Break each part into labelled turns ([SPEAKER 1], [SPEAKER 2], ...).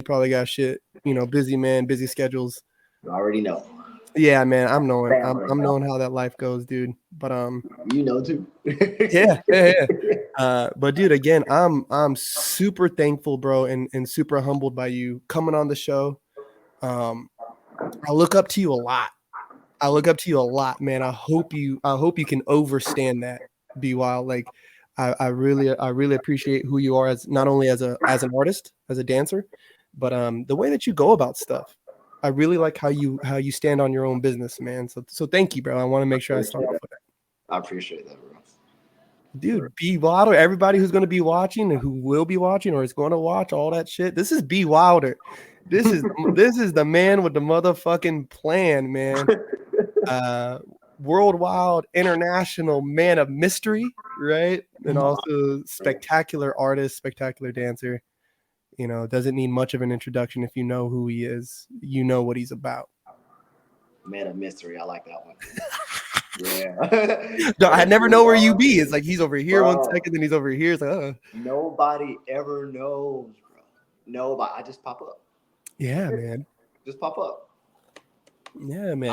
[SPEAKER 1] probably got shit. Busy man, busy schedules.
[SPEAKER 2] You already know.
[SPEAKER 1] Yeah, man, I'm knowing how that life goes, dude. But
[SPEAKER 2] you know too.
[SPEAKER 1] yeah. But dude, again, I'm super thankful, bro, and super humbled by you coming on the show. I look up to you a lot. Man. I hope you can overstand that, B.Wylder. Like, I really appreciate who you are as not only as an artist, as a dancer, but the way that you go about stuff. I really like how you stand on your own business, man. So thank you, bro. I want to make sure I start off with that.
[SPEAKER 2] I appreciate that, bro.
[SPEAKER 1] Dude, B.Wylder, everybody who's going to be watching and who will be watching or is going to watch all that shit. This is B.Wylder. This is the man with the motherfucking plan, man. Worldwide, international man of mystery, right? And also spectacular artist, spectacular dancer. Doesn't need much of an introduction. If you know who he is, you know what he's about.
[SPEAKER 2] Man of mystery. I like that one. Yeah.
[SPEAKER 1] No, I never know where you be. It's like he's over here 1 second, then he's over here. It's like,
[SPEAKER 2] nobody ever knows, bro. Nobody. I just pop up.
[SPEAKER 1] Yeah, man.
[SPEAKER 2] Just pop up.
[SPEAKER 1] Yeah, man.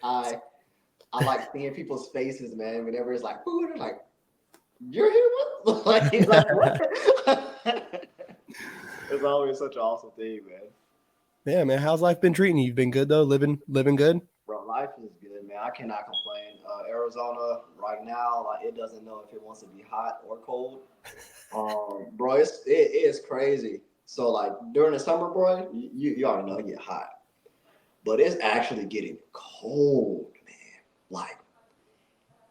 [SPEAKER 2] I like seeing people's faces, man. Whenever it's like, ooh, they're like, "You're here, what?" Like, he's like, "What?" It's always such an awesome thing, man.
[SPEAKER 1] Yeah, man. How's life been treating you? You've been good though, living good.
[SPEAKER 2] Bro, life is good, man. I cannot complain. Arizona right now, like, it doesn't know if it wants to be hot or cold. Bro, it is crazy. So like during the summer, bro, you already know it get hot, but it's actually getting cold, man. Like,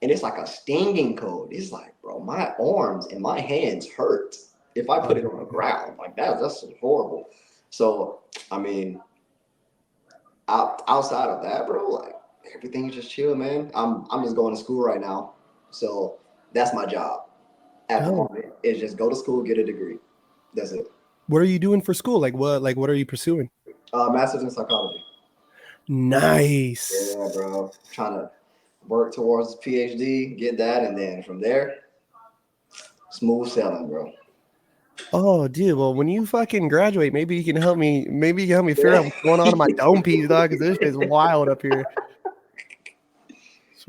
[SPEAKER 2] and it's like a stinging cold. It's like, bro, my arms and my hands hurt if I put it on the ground. Like that's horrible. So I mean, outside of that, bro, like everything's just chill, man. I'm just going to school right now, so that's my job at the moment. Is just go to school, get a degree. That's it.
[SPEAKER 1] What are you doing for school? Like what are you pursuing?
[SPEAKER 2] Master's in psychology.
[SPEAKER 1] Nice.
[SPEAKER 2] Yeah, bro. Trying to work towards PhD, get that, and then from there, smooth sailing, bro.
[SPEAKER 1] Oh, dude. Well, when you fucking graduate, maybe you can help me. Maybe you can help me figure out what's going on in my dome piece, dog. Because this is wild up here.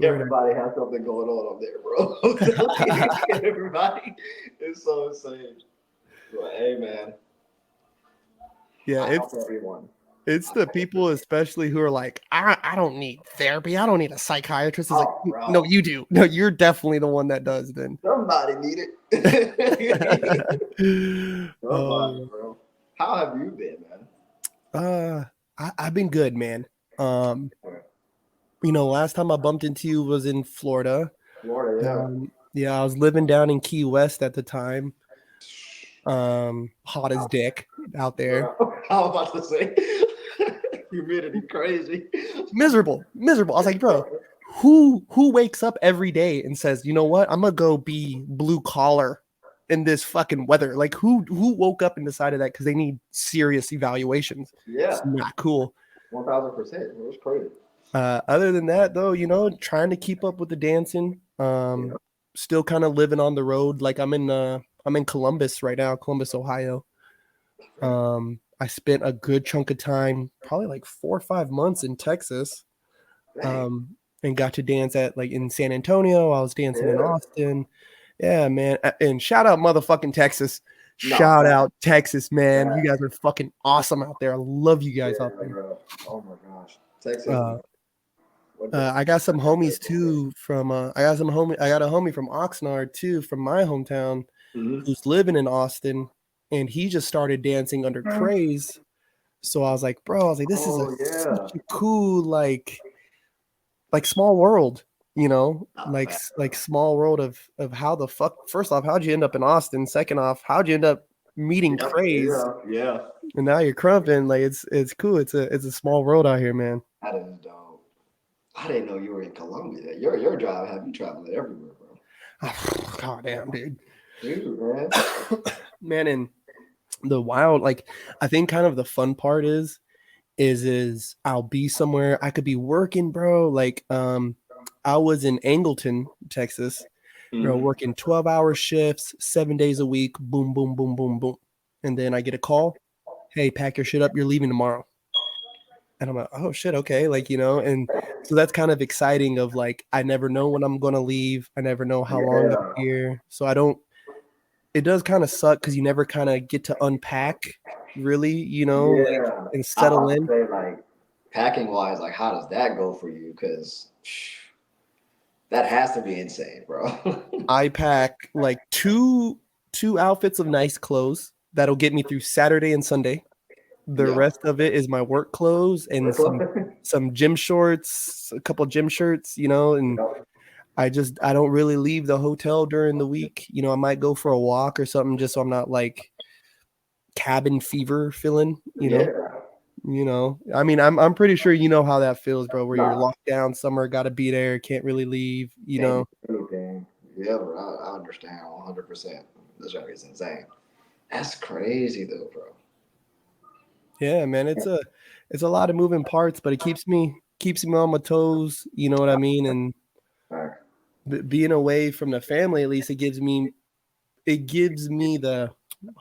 [SPEAKER 2] Everybody has something going on up there, bro. Everybody is so insane. But hey, man.
[SPEAKER 1] Yeah, it's the people especially who are like, I don't need therapy. I don't need a psychiatrist. It's like, bro. No, you do. No, you're definitely the one that does then.
[SPEAKER 2] Somebody need it. Somebody, bro. How have you been,
[SPEAKER 1] man? I've been good, man. Last time I bumped into you was in Florida. Yeah, I was living down in Key West at the time. Hot as dick out there.
[SPEAKER 2] I was about to say humidity crazy.
[SPEAKER 1] Miserable. I was like, bro, who wakes up every day and says, you know what, I'm gonna go be blue collar in this fucking weather? Like, who woke up and decided that? Because they need serious evaluations.
[SPEAKER 2] Yeah,
[SPEAKER 1] it's not cool.
[SPEAKER 2] 1000%. It was crazy.
[SPEAKER 1] Other than that, though, trying to keep up with the dancing. Still kind of living on the road. Like I'm in Columbus right now, Columbus, Ohio. I spent a good chunk of time, probably like 4 or 5 months in Texas, and got to dance at like in San Antonio. I was dancing in Austin. Yeah, man. And shout out motherfucking Texas. Shout out Texas, man. You guys are fucking awesome out there. I love you guys out there.
[SPEAKER 2] Oh my gosh. Texas.
[SPEAKER 1] I got some homies too from I got a homie from Oxnard too, from my hometown, who's living in Austin, and he just started dancing under Craze. So I was like, bro, this is such a cool like small world, like small world of how the fuck. First off, how'd you end up in Austin? Second off, how'd you end up meeting Craze?
[SPEAKER 2] Yeah.
[SPEAKER 1] And now you're crumping. Like it's cool. It's a small world out here, man.
[SPEAKER 2] That is dope. I didn't know you were in Colombia. Your job have you traveling everywhere, bro.
[SPEAKER 1] Oh, God damn, dude.
[SPEAKER 2] Dude, man.
[SPEAKER 1] Man, and the wild, like, I think kind of the fun part is I'll be somewhere. I could be working, bro. Like, I was in Angleton, Texas, working 12-hour shifts, 7 days a week. Boom, boom, boom, boom, boom. And then I get a call. hey, pack your shit up, you're leaving tomorrow. And I'm like, oh shit, okay, like, you know, and so that's kind of exciting of like, I never know when I'm gonna leave. I never know how long I'm
[SPEAKER 2] Yeah.
[SPEAKER 1] here. So I don't, it does kind of suck because you never kind of get to unpack really, you know, like
[SPEAKER 2] Yeah.
[SPEAKER 1] and
[SPEAKER 2] I
[SPEAKER 1] settle
[SPEAKER 2] want to
[SPEAKER 1] in.
[SPEAKER 2] say like packing wise, like how does that go for you? Because that has to be insane, bro.
[SPEAKER 1] I pack like two outfits of nice clothes that'll get me through Saturday and Sunday. The
[SPEAKER 2] Yeah.
[SPEAKER 1] rest of it is my work clothes and some gym shorts, a couple gym shirts, you know, and I don't really leave the hotel during the week. You know, I might go for a walk or something just so I'm not like cabin fever feeling, you know.
[SPEAKER 2] Yeah.
[SPEAKER 1] You know, I mean, I'm pretty sure you know how that feels, bro, where you're
[SPEAKER 2] Nah,
[SPEAKER 1] locked down somewhere, got to be there, can't really leave, you
[SPEAKER 2] can't
[SPEAKER 1] know.
[SPEAKER 2] do anything. Yeah, bro. I understand 100%. This joke is insane. That's crazy though, bro.
[SPEAKER 1] Yeah, man, it's a lot of moving parts, but it keeps me on my toes, you know what I mean? And
[SPEAKER 2] Alright.
[SPEAKER 1] being away from the family, at least it gives me the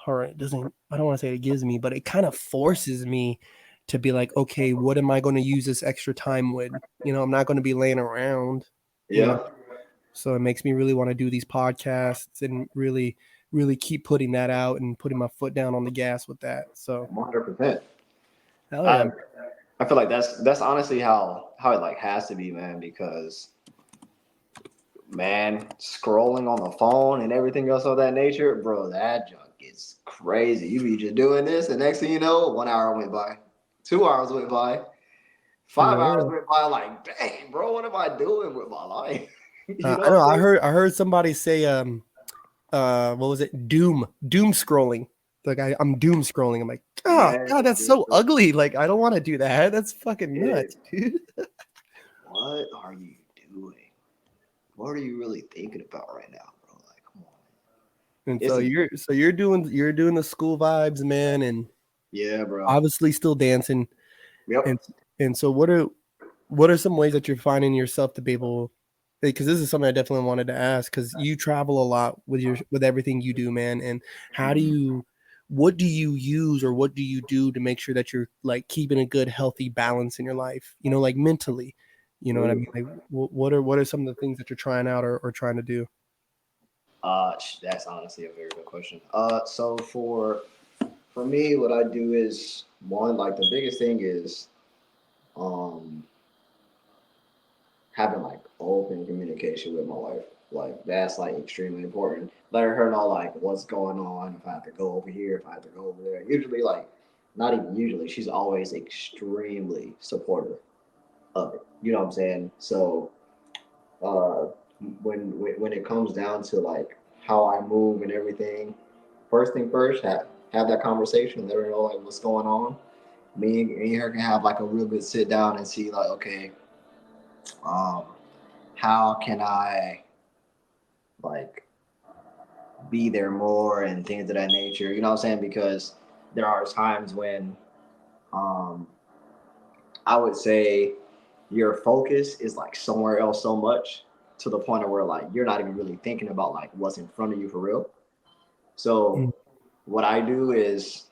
[SPEAKER 1] all right, it doesn't I don't want to say it gives me, but it kind of forces me to be like, okay, what am I going to use this extra time with? You know, I'm not going to be laying around, you know.
[SPEAKER 2] Yeah,
[SPEAKER 1] So it makes me really want to do these podcasts and really keep putting that out and putting my foot down on the gas with that. So,
[SPEAKER 2] 100%.
[SPEAKER 1] hell yeah.
[SPEAKER 2] I I feel like that's honestly how it like has to be, man. Because man, scrolling on the phone and everything else of that nature, bro, that junk gets crazy. You be just doing this, and next thing you know, 1 hour went by, 2 hours went by, 5 hours
[SPEAKER 1] Yeah.
[SPEAKER 2] went by. Like, dang, bro, what am I doing with my life? You know
[SPEAKER 1] I
[SPEAKER 2] what
[SPEAKER 1] know
[SPEAKER 2] I'm saying?
[SPEAKER 1] I heard somebody say what was it? Doom scrolling. Like I'm doom scrolling. I'm like, oh
[SPEAKER 2] Yeah,
[SPEAKER 1] god, that's
[SPEAKER 2] dude,
[SPEAKER 1] so ugly. Like I don't want to do that. That's fucking
[SPEAKER 2] it,
[SPEAKER 1] nuts, dude.
[SPEAKER 2] what are you doing? What are you really thinking about right now, bro? Like, come on.
[SPEAKER 1] And
[SPEAKER 2] It's a
[SPEAKER 1] so you're doing the school vibes, man, and
[SPEAKER 2] yeah, bro.
[SPEAKER 1] obviously still dancing. And
[SPEAKER 2] Yep.
[SPEAKER 1] so what are some ways that you're finding yourself to be able, because this is something I definitely wanted to ask because you travel a lot with everything you do, man. And how do you what do you use or what do you do to make sure that you're like keeping a good healthy balance in your life, you know, like mentally, you know what I mean? Like what are some of the things that you're trying out or trying to do?
[SPEAKER 2] That's honestly a very good question. So for me, what I do is one, like the biggest thing is um having like open communication with my wife. Like that's like extremely important. Letting her know like what's going on, if I have to go over here, if I have to go over there. Usually like not even usually, she's always extremely supportive of it. You know what I'm saying? So uh when it comes down to like how I move and everything, first thing first, have that conversation, let her know like what's going on. Me and her can have like a real good sit down and see like, okay, um, how can I like be there more and things of that nature. You know what I'm saying? Because there are times when um, I would say your focus is like somewhere else so much to the point of where like you're not even really thinking about like what's in front of you for real.
[SPEAKER 1] Mm,
[SPEAKER 2] So what I do is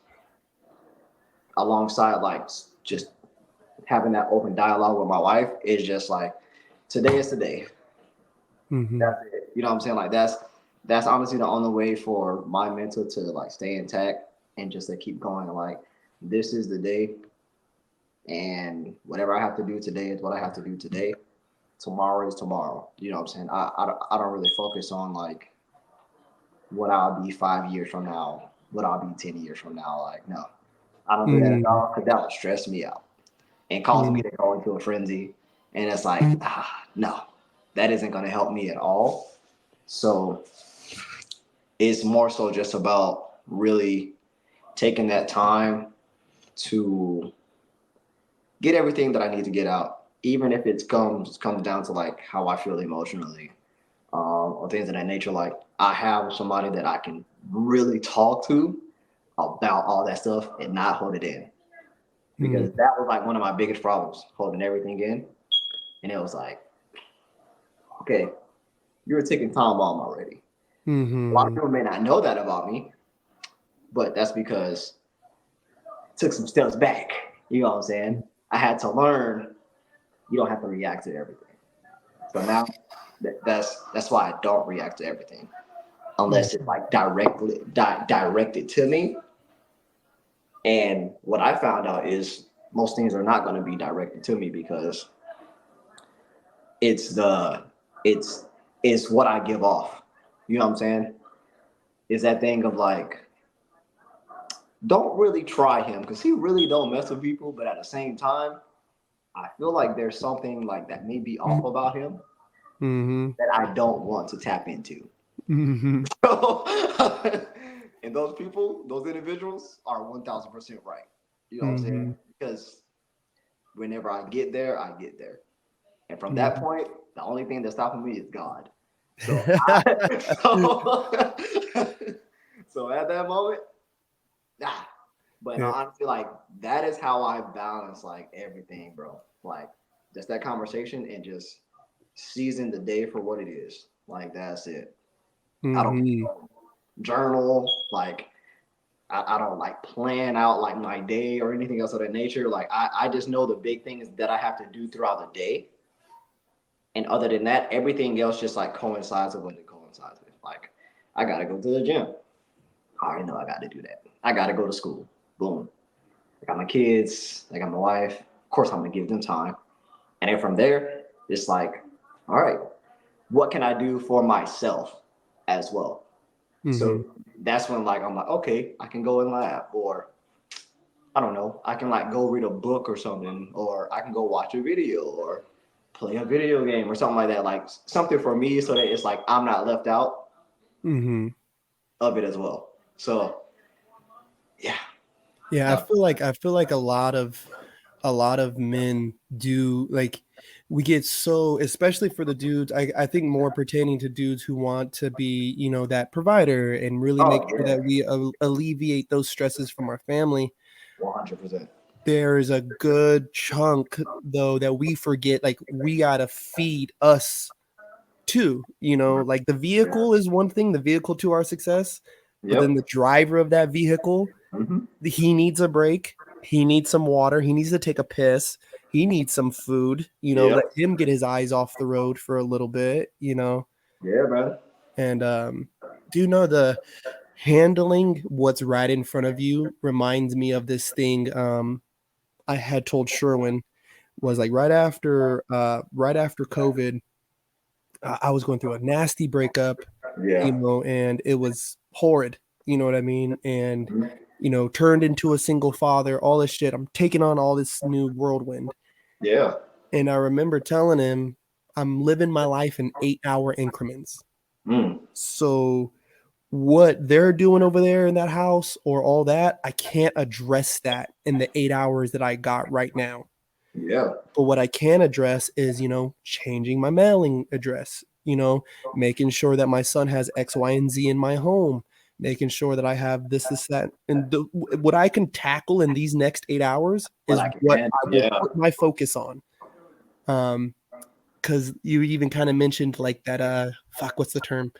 [SPEAKER 2] alongside like just having that open dialogue with my wife is just like today is today.
[SPEAKER 1] mhm,
[SPEAKER 2] That's it. You know what I'm saying? Like that's honestly the only way for my mental to like stay intact and just to keep going. Like this is the day, and whatever I have to do today is what I have to do today. Tomorrow is tomorrow. You know what I'm saying? I don't really focus on like what I'll be 5 years from now, what I'll be 10 years from now. Like no, I don't do that at
[SPEAKER 1] mm,
[SPEAKER 2] all because that would stress me out and cause me
[SPEAKER 1] mm,
[SPEAKER 2] to go into a frenzy. And it's like, no, that isn't going to help me at all. So it's more so just about really taking that time to get everything that I need to get out, even if it comes down to like how I feel emotionally, or things of that nature. Like I have somebody that I can really talk to about all that stuff and not hold it in, because
[SPEAKER 1] mm,
[SPEAKER 2] that was like one of my biggest problems, holding everything in. And it was like, okay, you're a ticking time bomb already. A lot of
[SPEAKER 1] mhm,
[SPEAKER 2] people may not know that about me, but that's because took some steps back. You know what I'm saying? I had to learn you don't have to react to everything. So now that's why I don't react to everything unless it's like directed to me. And what I found out is most things are not going to be directed to me because it's the it's what I give off. You know what I'm saying? Is that thing of like, don't really try him because he really don't mess with people, but at the same time, I feel like there's something like that may be off about him that I don't want to tap into. So, and those people, those individuals are 1000% right. You know what I'm saying? Because whenever I get there, I get there. And from that point, the only thing that's stopping me is God. So, so, so at that moment, nah. But honestly, like that is how I balance like everything, bro. Like just that conversation and just season the day for what it is. Like that's it. I don't journal. Like I don't like plan out like my day or anything else of that nature. Like I just know the big things that I have to do throughout the day. And other than that, everything else just like coincides with what it coincides with. Like I gotta go to the gym. I already know I got to do that. I got to go to school. Boom. I got my kids. I got my wife. Of course, I'm gonna give them time. And then from there, it's like, all right, what can I do for myself as well? So that's when like I'm like, okay, I can go in lab, or I don't know, I can like go read a book or something, or I can go watch a video or play a video game or something like that. Like something for me so that it's like I'm not left out of it as well. So yeah.
[SPEAKER 1] Yeah, I feel like a lot of men do, like, we get so, especially for the dudes, I think more pertaining to dudes who want to be, you know, that provider and really make
[SPEAKER 2] Oh
[SPEAKER 1] sure
[SPEAKER 2] yeah.
[SPEAKER 1] that we alleviate those stresses from our family.
[SPEAKER 2] 100%.
[SPEAKER 1] There's a good chunk though that we forget, like we gotta feed us too, you know, like the
[SPEAKER 2] Yeah.
[SPEAKER 1] vehicle is one thing, the vehicle to our success, but then
[SPEAKER 2] Yep.
[SPEAKER 1] the driver of that vehicle,
[SPEAKER 2] Mm-hmm.
[SPEAKER 1] he needs a break. He needs some water. He needs to take a piss. He needs some food. You know, let
[SPEAKER 2] Yep.
[SPEAKER 1] him get his eyes off the road for a little bit, you know.
[SPEAKER 2] Yeah, man.
[SPEAKER 1] And do you know the handling what's right in front of you reminds me of this thing I had told Sherwin was like right after COVID, I was going through a nasty breakup, you
[SPEAKER 2] Yeah.
[SPEAKER 1] know, and it was horrid, you know what I mean? And,
[SPEAKER 2] Mhm.
[SPEAKER 1] you know, turned into a single father, all this shit. I'm taking on all this new whirlwind.
[SPEAKER 2] Yeah.
[SPEAKER 1] And I remember telling him, I'm living my life in 8-hour increments.
[SPEAKER 2] Mm.
[SPEAKER 1] So what they're doing over there in that house or all that, I can't address that in the 8 hours that I got right now.
[SPEAKER 2] Yeah.
[SPEAKER 1] But what I can address is, you know, changing my mailing address, you know, making sure that my son has X, Y, and Z in my home, making sure that I have this, that. And what I can tackle in these next 8 hours
[SPEAKER 2] What
[SPEAKER 1] is
[SPEAKER 2] I can
[SPEAKER 1] what
[SPEAKER 2] handle.
[SPEAKER 1] I will
[SPEAKER 2] Yeah.
[SPEAKER 1] put my focus on. Because you even kind of mentioned like that, what's the term?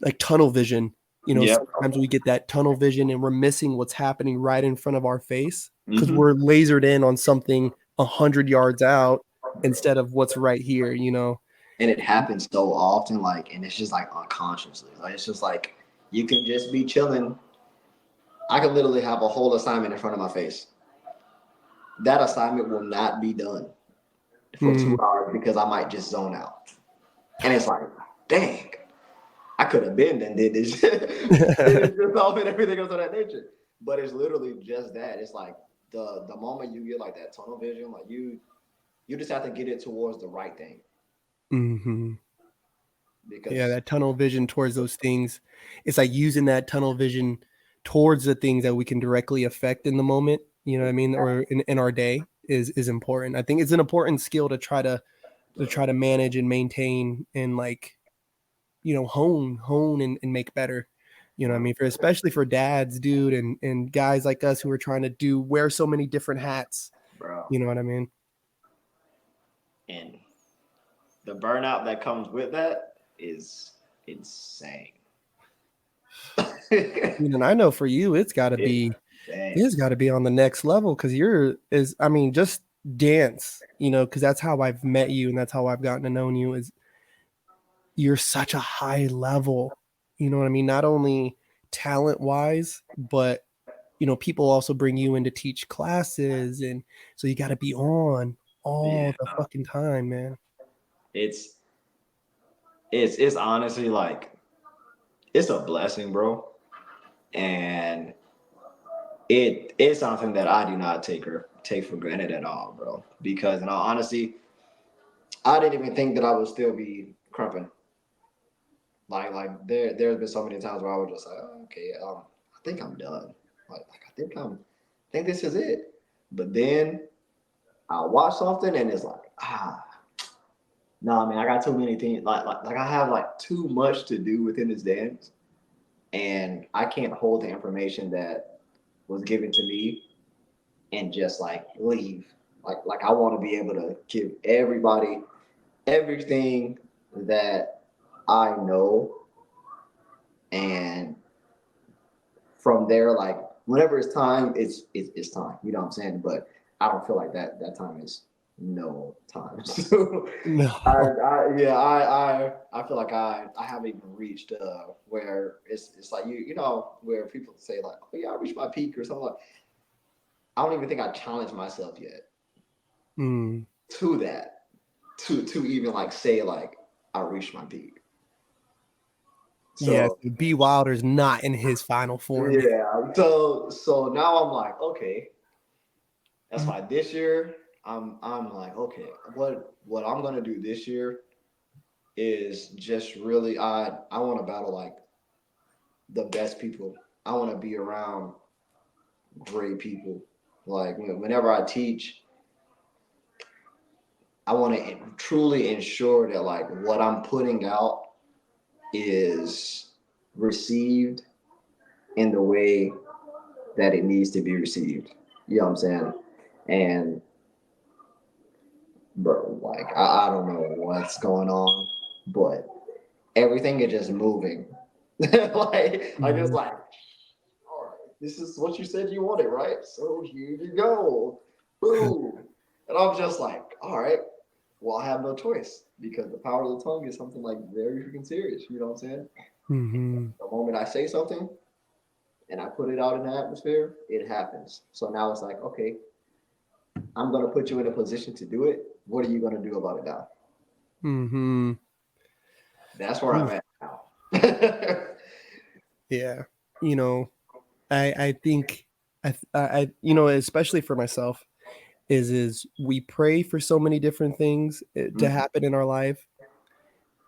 [SPEAKER 1] Like tunnel vision. You know,
[SPEAKER 2] Yeah.
[SPEAKER 1] sometimes we get that tunnel vision and we're missing what's happening right in front of our face because
[SPEAKER 2] Mm-hmm.
[SPEAKER 1] we're lasered in on something 100 yards out instead of what's right here, you know.
[SPEAKER 2] And it happens so often, like, and it's just like unconsciously. Like, it's just like you can just be chilling. I could literally have a whole assignment in front of my face. That assignment will not be done for
[SPEAKER 1] Mm.
[SPEAKER 2] 2 hours because I might just zone out. And it's like, dang, I could have been and did this did it yourself and everything else of that nature. But it's literally just that. It's like the moment you get like that tunnel vision, like you just have to get it towards the right thing.
[SPEAKER 1] Hmm. Yeah,
[SPEAKER 2] Because
[SPEAKER 1] that tunnel vision towards those things. It's like using that tunnel vision towards the things that we can directly affect in the moment, you know what I mean, or in our day is important. I think it's an important skill to try to manage and maintain and like, you know, hone and make better. You know what I mean? For especially for dads, dude, and guys like us who are trying to wear so many different hats.
[SPEAKER 2] bro,
[SPEAKER 1] You know what I mean?
[SPEAKER 2] and the burnout that comes with that is insane.
[SPEAKER 1] And I know for you, it's gotta
[SPEAKER 2] It,
[SPEAKER 1] be.
[SPEAKER 2] Dang.
[SPEAKER 1] He's got to be on the next level because just dance, because that's how I've met you and that's how I've gotten to know you is you're such a high level, you know what I mean? Not only talent wise, but people also bring you in to teach classes. And so you got to be on
[SPEAKER 2] Yeah.
[SPEAKER 1] all the fucking time, man.
[SPEAKER 2] It's it's honestly like it's a blessing, bro. And it is something that I do not take for granted at all, bro. Because in all honesty, I didn't even think that I would still be crumping. There's been so many times where I was just like, oh, okay, I think I'm done. I think this is it. But then I watch something and it's like, nah, man, I got too many things. Like I have like too much to do within this dance, and I can't hold the information that was given to me and just like leave. Like I want to be able to give everybody everything that I know, and from there, like whenever it's time, it's time. You know what I'm saying? But I don't feel like that time is no time. So
[SPEAKER 1] No.
[SPEAKER 2] I feel like I haven't even reached where it's like where people say like, oh yeah, I reached my peak or something like. I don't even think I challenged myself yet to that to even like say like I reached my peak.
[SPEAKER 1] Yeah,
[SPEAKER 2] So
[SPEAKER 1] B.Wylder's not in his final form.
[SPEAKER 2] yeah, so now I'm like, okay, that's why this year I'm like, okay, what I'm gonna do this year is just really I want to battle like the best people. I want to be around great people. Like whenever I teach, I want to truly ensure that like what I'm putting out is received in the way that it needs to be received. You know what I'm saying? And bro, like I don't know what's going on, but everything is just moving. Like it's like, all right, this is what you said you wanted, right? So here you go. Boom. And I'm just like, all right, well, I have no choice because the power of the tongue is something like very freaking serious. You know what I'm saying?
[SPEAKER 1] Mm-hmm.
[SPEAKER 2] The moment I say something and I put it out in the atmosphere, it happens. So now it's like, okay, I'm gonna put you in a position to do it. What are you gonna do about it now?
[SPEAKER 1] Mm-hmm.
[SPEAKER 2] That's where I'm
[SPEAKER 1] Ooh,
[SPEAKER 2] at now.
[SPEAKER 1] yeah. I think especially for myself, is we pray for so many different things to happen in our life,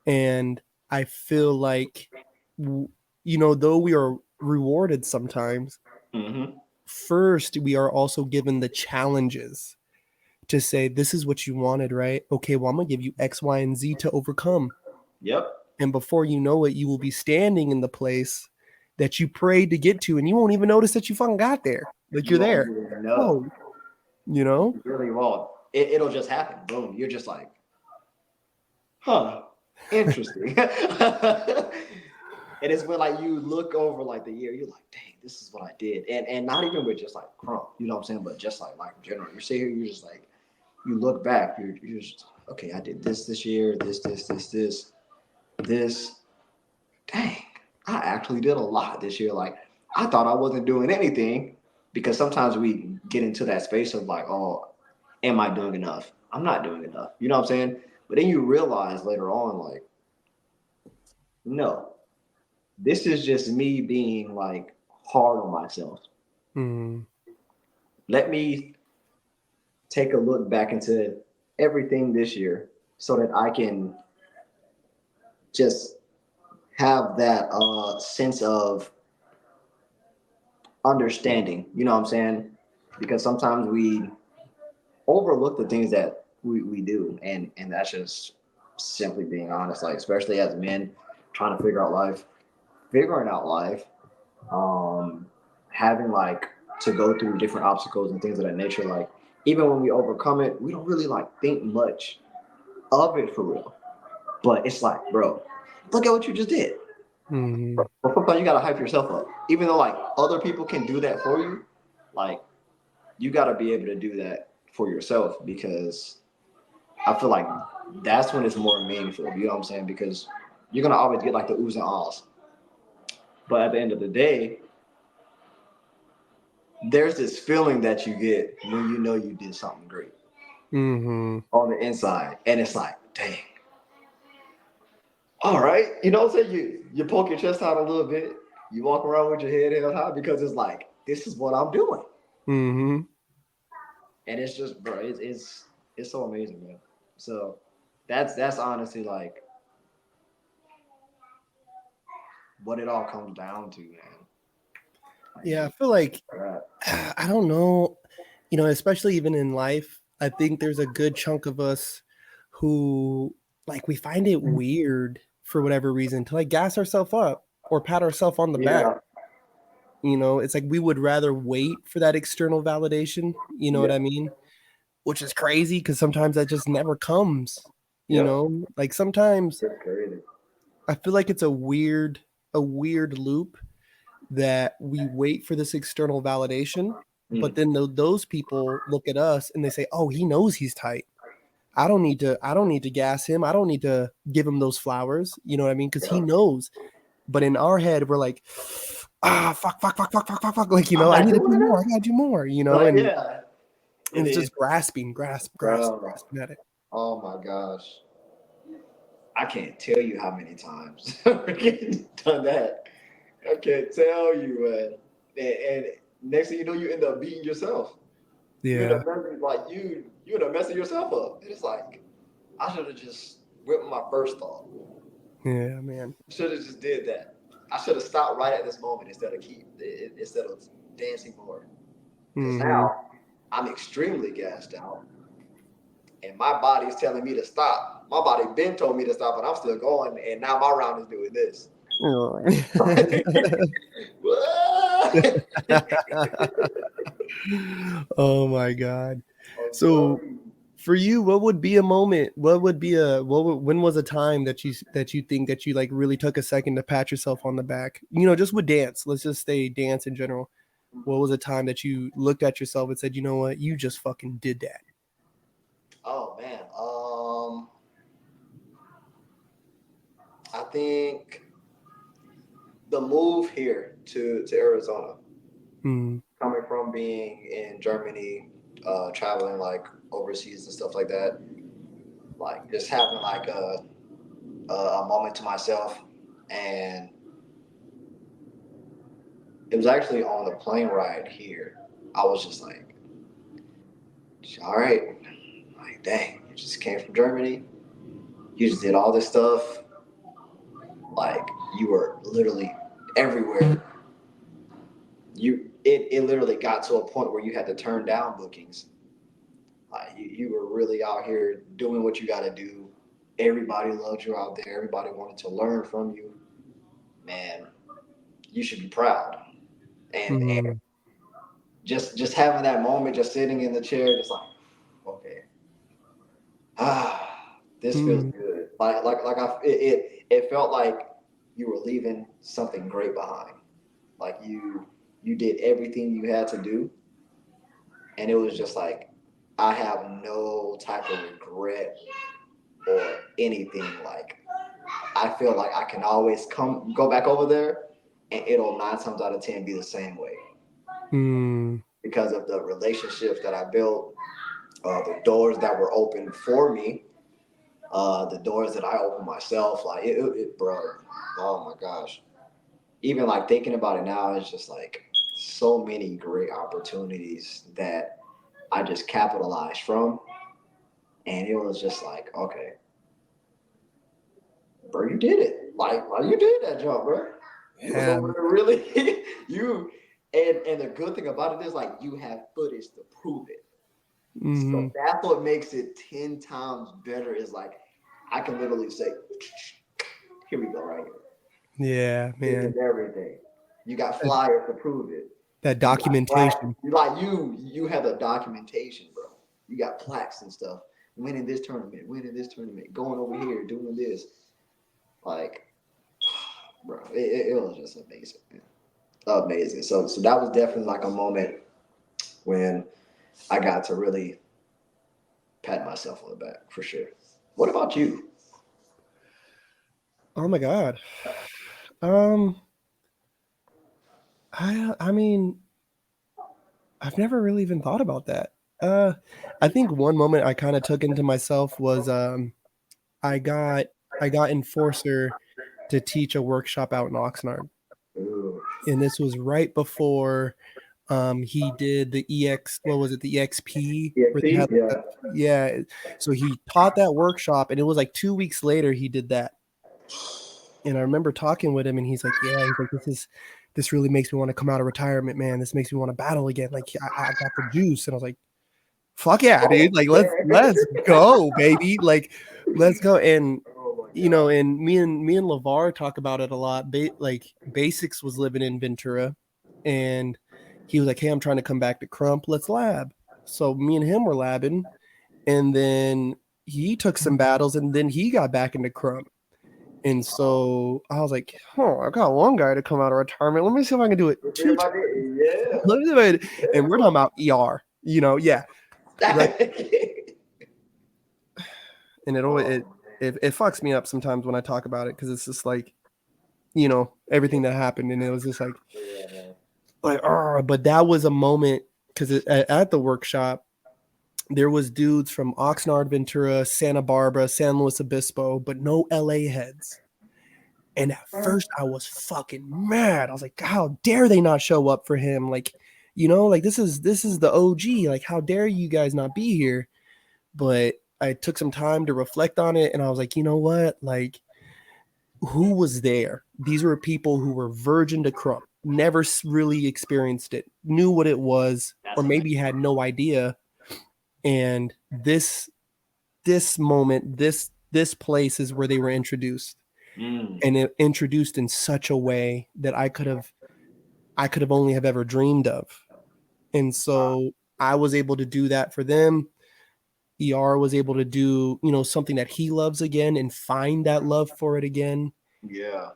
[SPEAKER 1] and I feel like though we are rewarded sometimes,
[SPEAKER 2] Mm-hmm.
[SPEAKER 1] first we are also given the challenges to say this is what you wanted, right? Okay, well I'm gonna give you X, Y, and Z to overcome,
[SPEAKER 2] Yep.
[SPEAKER 1] and before you know it, you will be standing in the place that you prayed to get to, and you won't even notice that you fucking got there. Like you're
[SPEAKER 2] You won't
[SPEAKER 1] there.
[SPEAKER 2] even know.
[SPEAKER 1] Oh, you know?
[SPEAKER 2] You really won't. It'll just happen. Boom. You're just like, huh, interesting. And it's when like you look over like the year, you're like, dang, this is what I did. And not even with just like Krump, you know what I'm saying? But just like life in general. You sit here, you're just like, you look back, you're just, okay, I did this year, this. Dang, I actually did a lot this year. Like, I thought I wasn't doing anything because sometimes we get into that space of like, oh, am I doing enough? I'm not doing enough. You know what I'm saying? But then you realize later on, like, no, this is just me being like hard on myself.
[SPEAKER 1] Mm.
[SPEAKER 2] Let me take a look back into everything this year so that I can just have that sense of understanding. You know what I'm saying? Because sometimes we overlook the things that we do, and that's just simply being honest. Like especially as men trying to figuring out life, um, having like to go through different obstacles and things of that nature. Like even when we overcome it, we don't really like think much of it for real. But it's like, bro, look at what you just did.
[SPEAKER 1] Mm.
[SPEAKER 2] But sometimes you gotta hype yourself up, even though like other people can do that for you. like you got to be able to do that for yourself, because I feel like that's when it's more meaningful. You know what I'm saying? Because you're gonna always get like the oohs and ahs, but at the end of the day, there's this feeling that you get when you know you did something great on the inside, and it's like, dang, all right, you know what I'm saying? You poke your chest out a little bit, you walk around with your head held high, because it's like, this is what I'm doing, and it's just, bro, it's so amazing, man. So that's honestly like what it all comes down to, man. Like,
[SPEAKER 1] Yeah, I feel like I don't know, especially even in life, I think there's a good chunk of us who like we find it weird for whatever reason to like gas ourselves up or pat ourselves on the back.
[SPEAKER 2] yeah,
[SPEAKER 1] It's like we would rather wait for that external validation, you know what
[SPEAKER 2] yeah,
[SPEAKER 1] I mean? Which is crazy because sometimes that just never comes,
[SPEAKER 2] yep.
[SPEAKER 1] Like sometimes
[SPEAKER 2] It's crazy.
[SPEAKER 1] I feel like it's a weird loop that we wait for this external validation, but
[SPEAKER 2] Mm.
[SPEAKER 1] then those people look at us and they say, "Oh, he knows he's tight. I don't need to gas him. I don't need to give him those flowers." You know what I mean? Because he
[SPEAKER 2] Yeah.
[SPEAKER 1] knows. But in our head, we're like, fuck, fuck, fuck, fuck, fuck, fuck, fuck. Like,
[SPEAKER 2] I'm
[SPEAKER 1] I
[SPEAKER 2] not
[SPEAKER 1] need to do
[SPEAKER 2] doing
[SPEAKER 1] more. I
[SPEAKER 2] it.
[SPEAKER 1] gotta do more,
[SPEAKER 2] Like,
[SPEAKER 1] and
[SPEAKER 2] yeah,
[SPEAKER 1] and
[SPEAKER 2] it
[SPEAKER 1] it's
[SPEAKER 2] is,
[SPEAKER 1] just grasping, grasp, grasp,
[SPEAKER 2] bro.
[SPEAKER 1] grasping at it.
[SPEAKER 2] Oh my gosh, I can't tell you how many times I've done that. I can't tell you, man. And next thing you know, you end up beating yourself. You end
[SPEAKER 1] Yeah.
[SPEAKER 2] up messing, like you end up messing yourself up. And it's like, I should have just went with my first thought.
[SPEAKER 1] Yeah, man.
[SPEAKER 2] Should have just did that. I should have stopped right at this moment instead of dancing more. Because
[SPEAKER 1] Mm-hmm.
[SPEAKER 2] now I'm extremely gassed out, and my body's telling me to stop. My body been told me to stop, but I'm still going, and now my round is doing this.
[SPEAKER 1] Oh. Oh my God.
[SPEAKER 2] I'm
[SPEAKER 1] So
[SPEAKER 2] telling you.
[SPEAKER 1] for you, what would be a moment? When was a time that you think that you like really took a second to pat yourself on the back? Just with dance. Let's just say dance in general. What was a time that you looked at yourself and said, you know what, you just fucking did that?
[SPEAKER 2] Oh man. I think the move here to Arizona,
[SPEAKER 1] Mm,
[SPEAKER 2] coming from being in Germany, traveling like overseas and stuff like that, like just having like a moment to myself, and it was actually on the plane ride here. I was just like, all right, like dang, you just came from Germany, you just did all this stuff, like you were literally everywhere. It literally got to a point where you had to turn down bookings. Like you were really out here doing what you got to do. Everybody loved you out there. Everybody wanted to learn from you. Man, you should be proud. And
[SPEAKER 1] mm,
[SPEAKER 2] just having that moment, just sitting in the chair, just like, okay, this feels
[SPEAKER 1] mm,
[SPEAKER 2] good. It felt like you were leaving something great behind. Like you did everything you had to do, and it was just like, I have no type of regret or anything. Like I feel like I can always go back over there, and it'll 9 times out of 10 be the same way,
[SPEAKER 1] mm,
[SPEAKER 2] because of the relationships that I built, the doors that were open for me, the doors that I opened myself. Like bro. Oh my gosh. Even like thinking about it now, it's just like so many great opportunities that I just capitalized from, and it was just like, okay, bro, you did it. Like you did that job, bro. You was
[SPEAKER 1] yeah.
[SPEAKER 2] over there really. you and the good thing about it is like you have footage to prove it.
[SPEAKER 1] Mm-hmm.
[SPEAKER 2] So that's what makes it 10 times better. Is like I can literally say, here we go, right here.
[SPEAKER 1] Yeah,
[SPEAKER 2] This
[SPEAKER 1] man.
[SPEAKER 2] is everything. You got
[SPEAKER 1] That,
[SPEAKER 2] flyers to prove it.
[SPEAKER 1] that
[SPEAKER 2] You got plaques.
[SPEAKER 1] documentation.
[SPEAKER 2] You have the documentation, bro. You got plaques and stuff. Winning this tournament, going over here, doing this. Like, bro, it was just amazing, man. Amazing. So that was definitely like a moment. when I got to really pat myself on the back for sure. What about you?
[SPEAKER 1] Oh my God. Um, I mean, I've never really even thought about that. Uh, I think one moment I kind of took into myself was I got I got Enforcer to teach a workshop out in Oxnard,
[SPEAKER 2] Ooh.
[SPEAKER 1] and this was right before he did the EX, what was it, the EXP, where they
[SPEAKER 2] EXP?
[SPEAKER 1] had like
[SPEAKER 2] Yeah.
[SPEAKER 1] yeah. So he taught that workshop, and it was like 2 weeks later he did that. And I remember talking with him, and he's like, "Yeah, he's like, this really makes me want to come out of retirement, man. This makes me want to battle again. Like, I got the juice." And I was like, "Fuck yeah, dude! Like, let's go, baby! Like, let's go." And
[SPEAKER 2] Oh my
[SPEAKER 1] you know,
[SPEAKER 2] god.
[SPEAKER 1] and me and LeVar talk about it a lot. Like, Basics was living in Ventura, and he was like, "Hey, I'm trying to come back to Krump. Let's lab." So me and him were labbing, and then he took some battles, and then he got back into Krump. And so I was like, "Oh, I got one guy to come out of retirement. Let me see if I can do it
[SPEAKER 2] Let's see
[SPEAKER 1] two
[SPEAKER 2] if I
[SPEAKER 1] times."
[SPEAKER 2] did. Yeah.
[SPEAKER 1] Let me see if I can-
[SPEAKER 2] Yeah,
[SPEAKER 1] And we're talking about ER, yeah, like, and
[SPEAKER 2] oh,
[SPEAKER 1] it fucks me up sometimes when I talk about it because it's just like, everything that happened, and it was just
[SPEAKER 2] yeah, man.
[SPEAKER 1] like, oh, but that was a moment because at the workshop there was dudes from Oxnard, Ventura, Santa Barbara, San Luis Obispo, but no LA heads. And at first I was fucking mad. I was like, how dare they not show up for him? Like, like this is the OG. Like, how dare you guys not be here? But I took some time to reflect on it, and I was like, you know what? Like, who was there? These were people who were virgin to Krump, never really experienced it, knew what it was, or
[SPEAKER 2] That's
[SPEAKER 1] maybe
[SPEAKER 2] amazing.
[SPEAKER 1] had no idea. And this moment, this place is where they were introduced,
[SPEAKER 2] Mm,
[SPEAKER 1] and it introduced in such a way that I could have only have ever dreamed of. And
[SPEAKER 2] wow.
[SPEAKER 1] so I was able to do that for them. ER was able to do, something that he loves again and find that love for it again.
[SPEAKER 2] Yeah.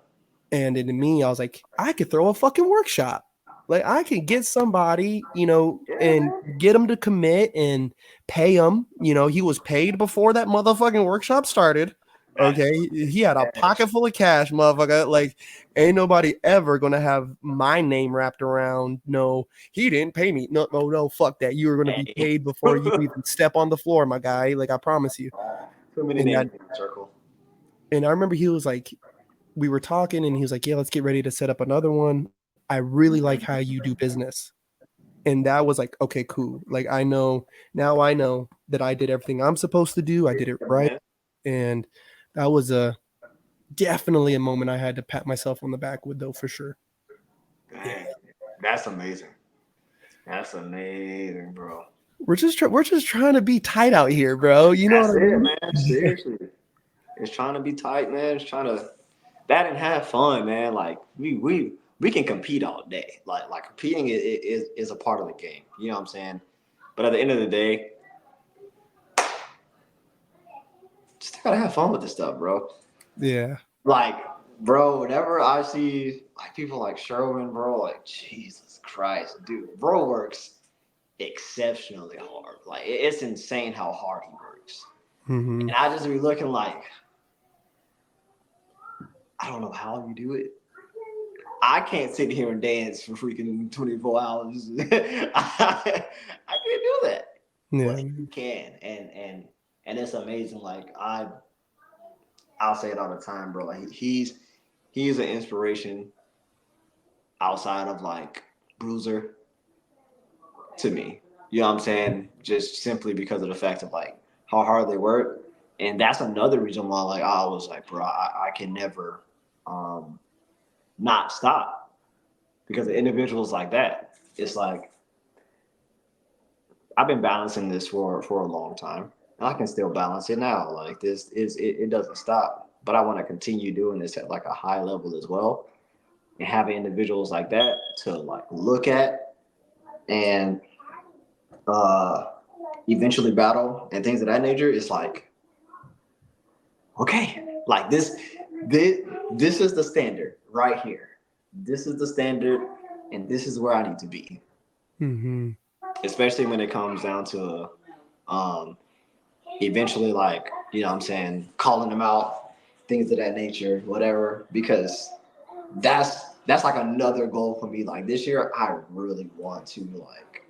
[SPEAKER 1] And in me, I was like, I could throw a fucking workshop. Like, I can get somebody,
[SPEAKER 2] Yeah,
[SPEAKER 1] and
[SPEAKER 2] man.
[SPEAKER 1] get him to commit and pay him. He was paid before that motherfucking workshop started.
[SPEAKER 2] That's
[SPEAKER 1] Okay. He had a
[SPEAKER 2] cash.
[SPEAKER 1] pocket full of cash, motherfucker. Like, ain't nobody ever gonna have my name wrapped around. No, he didn't pay me. No, no, no, fuck that. You were gonna be
[SPEAKER 2] Hey.
[SPEAKER 1] paid before you even step on the floor, my guy. Like, I promise you.
[SPEAKER 2] Too many
[SPEAKER 1] And that
[SPEAKER 2] names in the circle.
[SPEAKER 1] and I remember he was like, we were talking, and he was like, yeah, let's get ready to set up another one. I really like how you do business. And that was like, okay, cool. Like, I know that I did everything I'm supposed to do. I did it
[SPEAKER 2] Yeah,
[SPEAKER 1] right.
[SPEAKER 2] man.
[SPEAKER 1] And that was definitely a moment I had to pat myself on the back with, though, for sure. Yeah.
[SPEAKER 2] Dang. That's amazing. That's amazing, bro.
[SPEAKER 1] We're just trying to be tight out here, bro. You know what
[SPEAKER 2] That's
[SPEAKER 1] I
[SPEAKER 2] it,
[SPEAKER 1] mean?
[SPEAKER 2] man. Seriously. It's trying to be tight, man. It's trying to that and have fun, man. Like we can compete all day. Like competing is a part of the game. You know what I'm saying? But at the end of the day, just gotta have fun with this stuff, bro.
[SPEAKER 1] Yeah.
[SPEAKER 2] Like, bro, whenever I see like people like Sherwin, bro, like Jesus Christ, dude, bro works exceptionally hard. Like it's insane how hard he works.
[SPEAKER 1] Hmm.
[SPEAKER 2] And I just be looking like, I don't know how you do it. I can't sit here and dance for freaking 24 hours. I can't do that. But
[SPEAKER 1] Yeah.
[SPEAKER 2] he can. And it's amazing. Like I'll say it all the time, bro. Like he's an inspiration outside of like Bruiser to me. You know what I'm saying? Just simply because of the fact of like how hard they work. And that's another reason why like I was like, bro, I can never um not stop because of individuals like that. It's like I've been balancing this for a long time. And I can still balance it now. Like this is it doesn't stop. But I want to continue doing this at like a high level as well. And having individuals like that to like look at and uh eventually battle and things of that nature is like, okay, like this this is the standard right here. This is the standard and this is where I need to be.
[SPEAKER 1] Hmm.
[SPEAKER 2] especially when it comes down to eventually, like, you know what I'm saying, calling them out, things of that nature, whatever, because that's like another goal for me. Like this year, I really want to like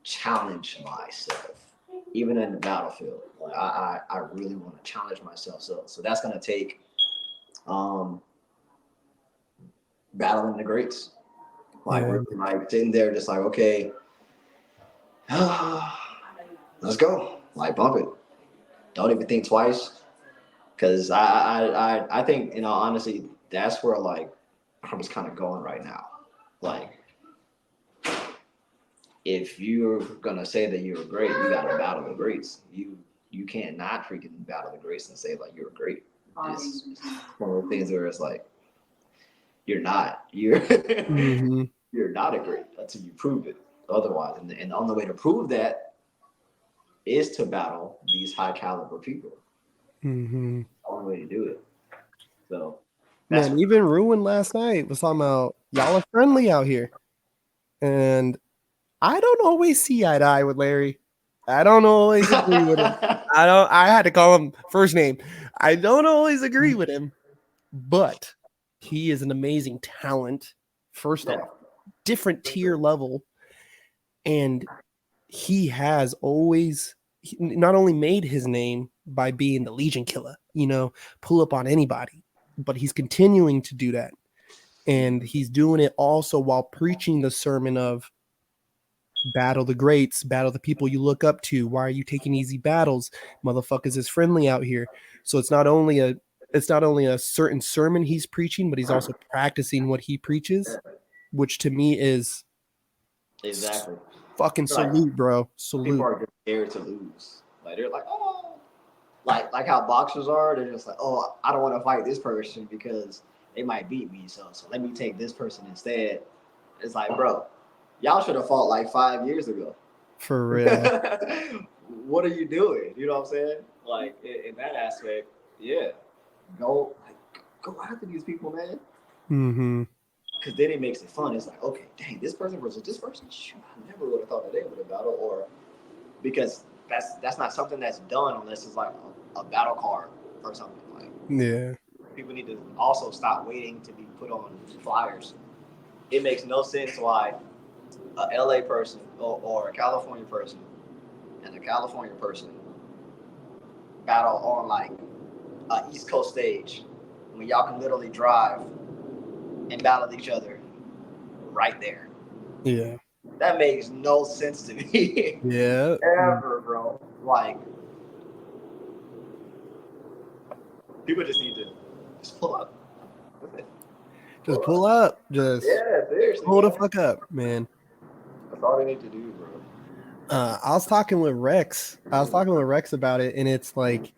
[SPEAKER 2] challenge myself, even in the battlefield. Like I really want to challenge myself. So that's gonna take um battling the greats. Like
[SPEAKER 1] Yeah.
[SPEAKER 2] really like sitting there just like, okay, let's go. Like bump it. Don't even think twice. Cause I think, you know, honestly, that's where like I'm just kind of going right now. Like if you're gonna say that you're great, you gotta battle the greats. You can't not freaking battle the greats and say like you're great. It's one of the things where it's like you're not. You're
[SPEAKER 1] Mm-hmm.
[SPEAKER 2] you're not a great until you prove it. Otherwise, and the only way to prove that is to battle these high caliber people.
[SPEAKER 1] Mm-hmm.
[SPEAKER 2] The only way to do it. So that's
[SPEAKER 1] Man, even Ruin last night was talking about y'all are friendly out here. And I don't always see eye to eye with Larry. I don't always agree with him. I had to call him first name. I don't always agree with him, but he is an amazing talent. First
[SPEAKER 2] yeah,
[SPEAKER 1] off, different
[SPEAKER 2] for sure.
[SPEAKER 1] tier level. And he has always not only made his name by being the Legion killer, pull up on anybody, but he's continuing to do that. And he's doing it also while preaching the sermon of battle the greats, battle the people you look up to. Why are you taking easy battles? Motherfuckers is friendly out here. So it's not only a certain sermon he's preaching, but he's also practicing what he preaches, which to me is
[SPEAKER 2] Exactly.
[SPEAKER 1] fucking
[SPEAKER 2] Like
[SPEAKER 1] salute, bro.
[SPEAKER 2] people
[SPEAKER 1] Salute.
[SPEAKER 2] are just scared to lose. Like they're like, oh, like how boxers are. They're just like, oh, I don't want to fight this person because they might beat me. So let me take this person instead. It's like, bro, y'all should have fought like 5 years ago.
[SPEAKER 1] For real.
[SPEAKER 2] What are you doing? You know what I'm saying? Like in that aspect, yeah, go after these people, man.
[SPEAKER 1] Mm-hmm.
[SPEAKER 2] Because then it makes it fun. It's like, okay, dang, this person versus this person. Shoot, I never would have thought that they would have battled, or because that's not something that's done unless it's like a battle card or something. Like
[SPEAKER 1] Yeah.
[SPEAKER 2] people need to also stop waiting to be put on flyers. It makes no sense why a LA person or a California person and a California person battle on like a East Coast stage when y'all can literally drive and battle each other right there.
[SPEAKER 1] Yeah.
[SPEAKER 2] That makes no sense to me.
[SPEAKER 1] Yeah.
[SPEAKER 2] Ever, bro. Like, people just need to just pull up.
[SPEAKER 1] Just
[SPEAKER 2] Pull
[SPEAKER 1] pull
[SPEAKER 2] up.
[SPEAKER 1] up. Just
[SPEAKER 2] Yeah, seriously,
[SPEAKER 1] pull the
[SPEAKER 2] man.
[SPEAKER 1] fuck up, man.
[SPEAKER 2] That's all they need to do, bro.
[SPEAKER 1] I was talking with Rex. I was talking with Rex about it, and it's like,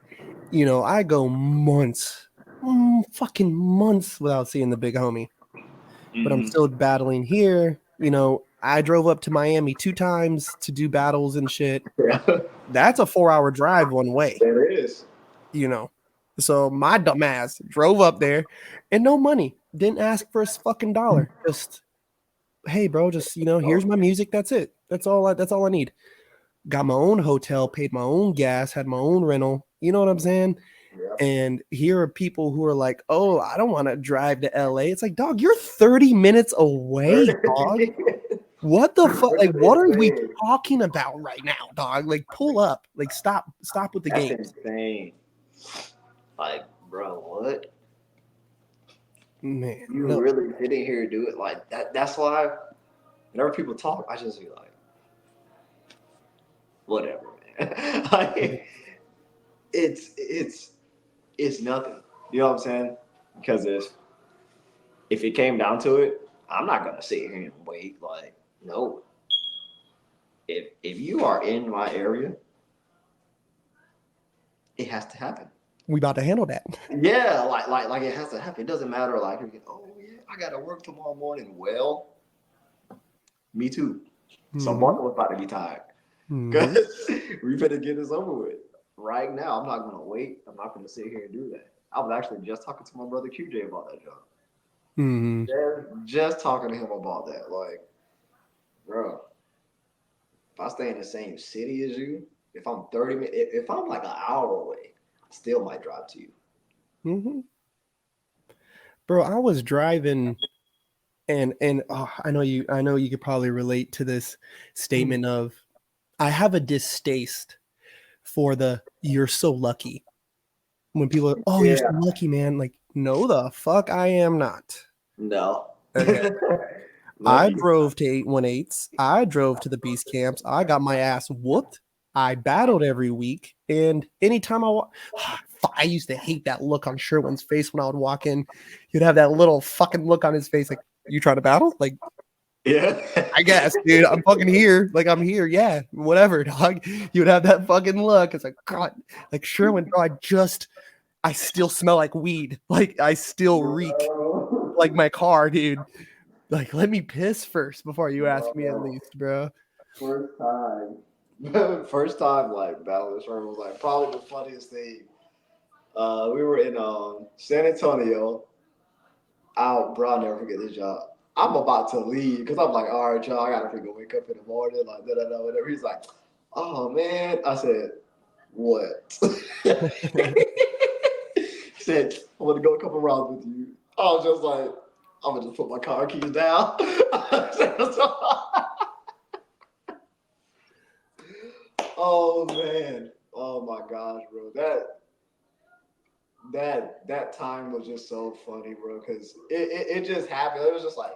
[SPEAKER 1] I go months, fucking months without seeing the big homie, but I'm
[SPEAKER 2] Mm-hmm.
[SPEAKER 1] still battling here. I drove up to Miami 2 times to do battles and shit.
[SPEAKER 2] Yeah,
[SPEAKER 1] That's a 4-hour drive one way,
[SPEAKER 2] there is.
[SPEAKER 1] you know. So my dumb ass drove up there and no money. Didn't ask for a fucking dollar. Just, hey, bro, just,
[SPEAKER 2] Oh,
[SPEAKER 1] here's my music. That's it. That's all I need. Got my own hotel, paid my own gas, had my own rental. You know what I'm saying?
[SPEAKER 2] yeah.
[SPEAKER 1] And here are people who are like, oh, I don't want to drive to LA. It's like, dog, you're 30 minutes away, dog. What the fuck? Like,
[SPEAKER 2] That's
[SPEAKER 1] what are we
[SPEAKER 2] insane.
[SPEAKER 1] talking about right now, dog? Like, pull up. Like, stop with the
[SPEAKER 2] That's
[SPEAKER 1] games.
[SPEAKER 2] insane. Like, bro, what?
[SPEAKER 1] Man,
[SPEAKER 2] You
[SPEAKER 1] no.
[SPEAKER 2] really sitting here and do it like that? That's why whenever people talk, I just be like, whatever, man. Like, it's it's nothing. You know what I'm saying? Because if it came down to it, I'm not gonna sit here and wait. Like, no. If you are in my area, it has to happen.
[SPEAKER 1] We about to handle that.
[SPEAKER 2] Yeah, like it has to happen. It doesn't matter. Like, oh yeah, I gotta work tomorrow morning. Well, me too. So
[SPEAKER 1] Mm-hmm.
[SPEAKER 2] Marco was about to be tired
[SPEAKER 1] Mm-hmm.
[SPEAKER 2] because we better get this over with right now. I'm not gonna wait. I'm not gonna sit here and do that. I was actually just talking to my brother QJ about that job.
[SPEAKER 1] Mm-hmm.
[SPEAKER 2] Just talking to him about that. Like, bro, if I stay in the same city as you, if I'm 30 minutes, if I'm like an hour away, I still might drive to you.
[SPEAKER 1] Mm-hmm. Bro, I was driving and I know you could probably relate to this statement of I have a distaste for the you're so lucky. When people are, oh, you're so
[SPEAKER 2] Yeah.
[SPEAKER 1] lucky, man. Like, no, the fuck I am not.
[SPEAKER 2] No.
[SPEAKER 1] Okay. I
[SPEAKER 2] Lucky.
[SPEAKER 1] drove to 818s. I drove to the beast camps. I got my ass whooped. I battled every week. And anytime I used to hate that look on Sherwin's face when I would walk in. He'd have that little fucking look on his face like, you trying to battle? Like,
[SPEAKER 2] Yeah.
[SPEAKER 1] I guess, dude, I'm fucking here. Like, I'm here. Yeah, whatever, dog. You would have that fucking look. It's like, God, like Sherwin, bro, I still smell like weed. Like, I still reek
[SPEAKER 2] Bro.
[SPEAKER 1] like my car, dude. Like, let me piss first before you ask me at least, bro.
[SPEAKER 2] First time. First time, like, Battle of Sherman was like probably the funniest thing. We were in San Antonio. Bro, I'll never forget this job. I'm about to leave because I'm like, all right, y'all, I gotta freaking wake up in the morning, like, da da da, whatever. He's like, oh man. I said, what? He said, I want to go a couple rounds with you. I was just like, I'm gonna just put my car keys down. Oh man. Oh my gosh, bro. That time was just so funny, bro, because it just happened. It was just like,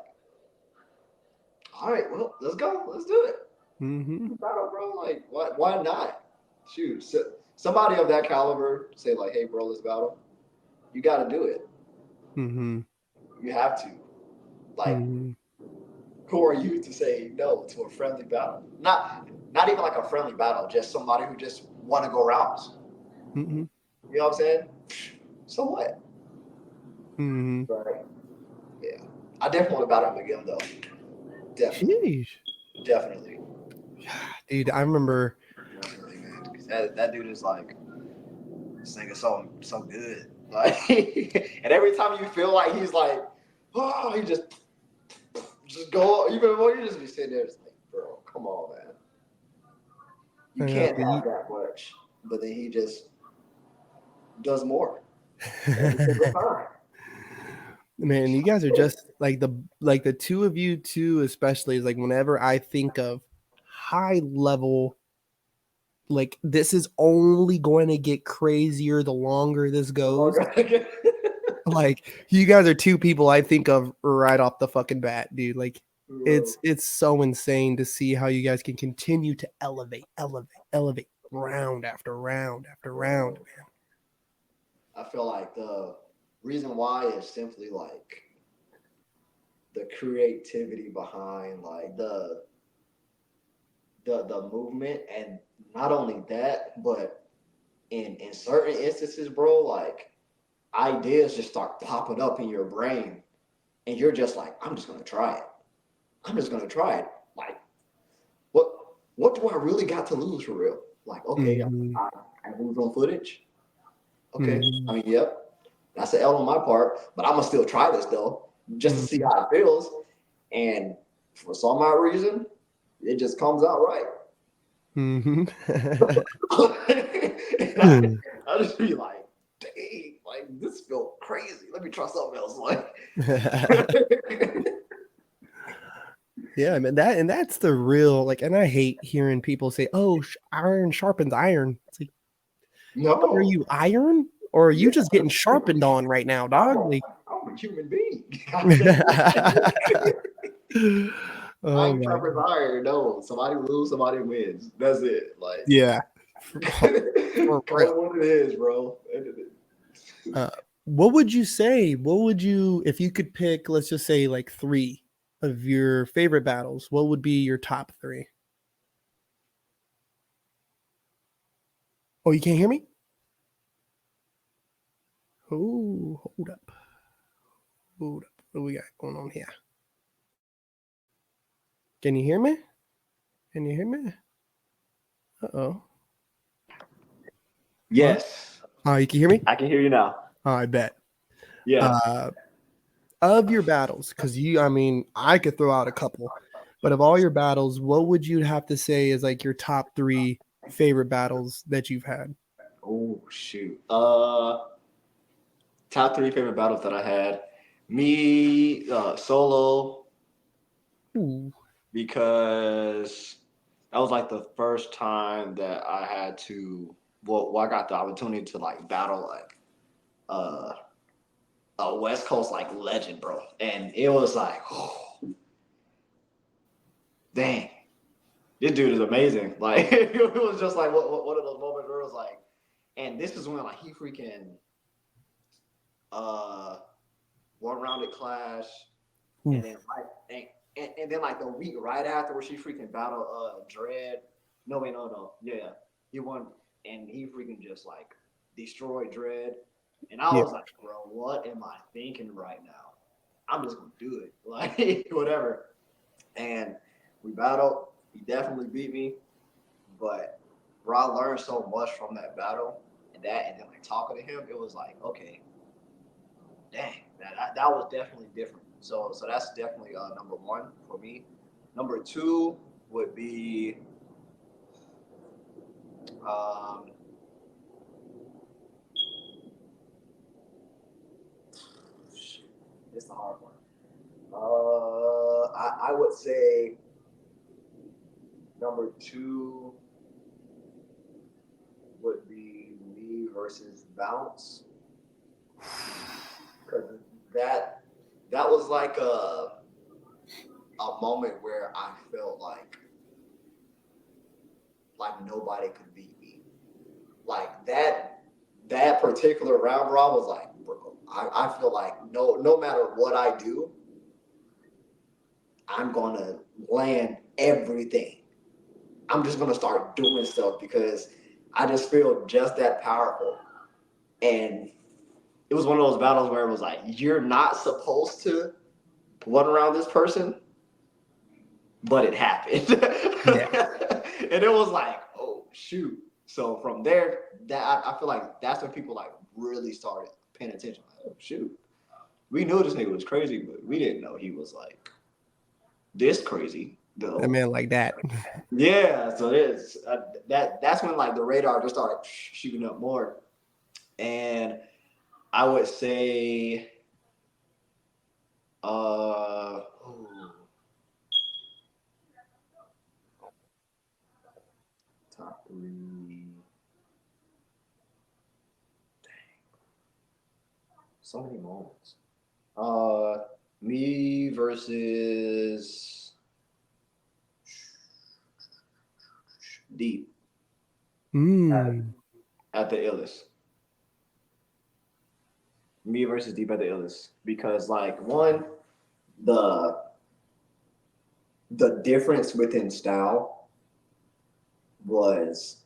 [SPEAKER 2] all right, well, let's go. Let's do it.
[SPEAKER 1] Mm-hmm.
[SPEAKER 2] Bro, like, why not? Shoot. Somebody of that caliber say, like, hey, bro, let's battle. You got to do it.
[SPEAKER 1] Mm-hmm.
[SPEAKER 2] You have to. Like,
[SPEAKER 1] Mm-hmm.
[SPEAKER 2] who are you to say no to a friendly battle? Not even like a friendly battle, just somebody who just want to go rounds.
[SPEAKER 1] Mm-hmm.
[SPEAKER 2] You know what I'm saying? So what?
[SPEAKER 1] Mm-hmm.
[SPEAKER 2] But yeah, I definitely want to battle him again, though. Definitely,
[SPEAKER 1] Sheesh.
[SPEAKER 2] definitely,
[SPEAKER 1] Dude, I remember.
[SPEAKER 2] definitely, man. 'Cause that dude is like, this nigga so good. Like, and every time you feel like he's like, oh, he just go even more. You just be sitting there, just like, bro, come on, man. You can't have that much, but then he just does more every single time.
[SPEAKER 1] Man, you guys are just like the two of you too, especially is like whenever I think of high level, like this is only going to get crazier the longer this goes. Like you guys are two people I think of right off the fucking bat, dude. Like it's so insane to see how you guys can continue to elevate round after round after round, man.
[SPEAKER 2] I feel like the reason why is simply like the creativity behind like the movement, and not only that, but in certain instances, bro, like ideas just start popping up in your brain, and you're just like, I'm just gonna try it. I'm just gonna try it. Like, what what do I really got to lose for real? Like, okay,
[SPEAKER 1] Mm-hmm.
[SPEAKER 2] I moved on footage. Okay,
[SPEAKER 1] Mm-hmm.
[SPEAKER 2] I mean, yep, that's an L on my part, but I'm gonna still try this though, just to see
[SPEAKER 1] Mm-hmm.
[SPEAKER 2] how it feels. And for some odd reason, it just comes out right.
[SPEAKER 1] Mm-hmm.
[SPEAKER 2] And I just be like, dang, like this feels crazy. Let me try something else. Like,
[SPEAKER 1] Yeah, man, that's the real like, and I hate hearing people say, "Oh, iron sharpens iron." It's like, are
[SPEAKER 2] no,
[SPEAKER 1] you iron or are you
[SPEAKER 2] yeah,
[SPEAKER 1] just getting sharpened on right now, dog? Like,
[SPEAKER 2] I'm a human being.
[SPEAKER 1] oh
[SPEAKER 2] Iron
[SPEAKER 1] my
[SPEAKER 2] sharpens
[SPEAKER 1] god,
[SPEAKER 2] iron. No, somebody lose, somebody wins. That's it. Like,
[SPEAKER 1] yeah, for
[SPEAKER 2] call
[SPEAKER 1] real.
[SPEAKER 2] it what it is, bro.
[SPEAKER 1] Uh, what would you say? What would you, if you could pick, let's just say like three of your favorite battles? What would be your top three? Oh, you can't hear me? Oh, hold up. Hold up. What do we got going on here? Can you hear me? Can you hear me? Uh-oh. What?
[SPEAKER 2] Yes,
[SPEAKER 1] Oh, you can hear me?
[SPEAKER 2] I can hear you now.
[SPEAKER 1] Oh, I bet.
[SPEAKER 2] Yeah.
[SPEAKER 1] Uh, of your battles, because I mean, I could throw out a couple. But of all your battles, what would you have to say is like your top 3 favorite battles that you've had?
[SPEAKER 2] Oh shoot. Top three favorite battles that I had. Me solo
[SPEAKER 1] Ooh.
[SPEAKER 2] because that was like the first time that I had to. Well, I got the opportunity to like battle like uh, a West Coast like legend, bro, and it was like, oh, dang, this dude is amazing. Like it was just like one of those moments where it was like, and this is when like he freaking uh one rounded clash, and
[SPEAKER 1] Ooh.
[SPEAKER 2] then like and then like the week right after where she freaking battled Dread. No wait, no, yeah, he won, and he freaking just like destroyed Dread, and I
[SPEAKER 1] Yeah.
[SPEAKER 2] was like, bro, what am I thinking right now? I'm just gonna do it, like whatever. And we battled. He definitely beat me, but bro, I learned so much from that battle and then like talking to him, it was like, okay, dang, that was definitely different. So that's definitely number one for me. Number two would be um, it's the hard one. I would say number two would be me versus Bounce because that that was like a moment where I felt like nobody could beat me. Like that particular round, bro, I was like, bro, I feel like no matter what I do, I'm gonna land everything. I'm just gonna start doing stuff because I just feel just that powerful. And it was one of those battles where it was like, you're not supposed to run around this person, but it happened.
[SPEAKER 1] Yeah.
[SPEAKER 2] And it was like, oh shoot. So from there, that I feel like that's when people like really started paying attention. Like, oh shoot. We knew this nigga was crazy, but we didn't know he was like this crazy
[SPEAKER 1] That
[SPEAKER 2] though.
[SPEAKER 1] man like that.
[SPEAKER 2] Yeah, so it's that's when like the radar just started shooting up more, and I would say, ooh, top three, so many moments. Uh, Me versus Deep at,
[SPEAKER 1] Mm.
[SPEAKER 2] at the illest. Me versus Deep at the illest because like one the the difference within style was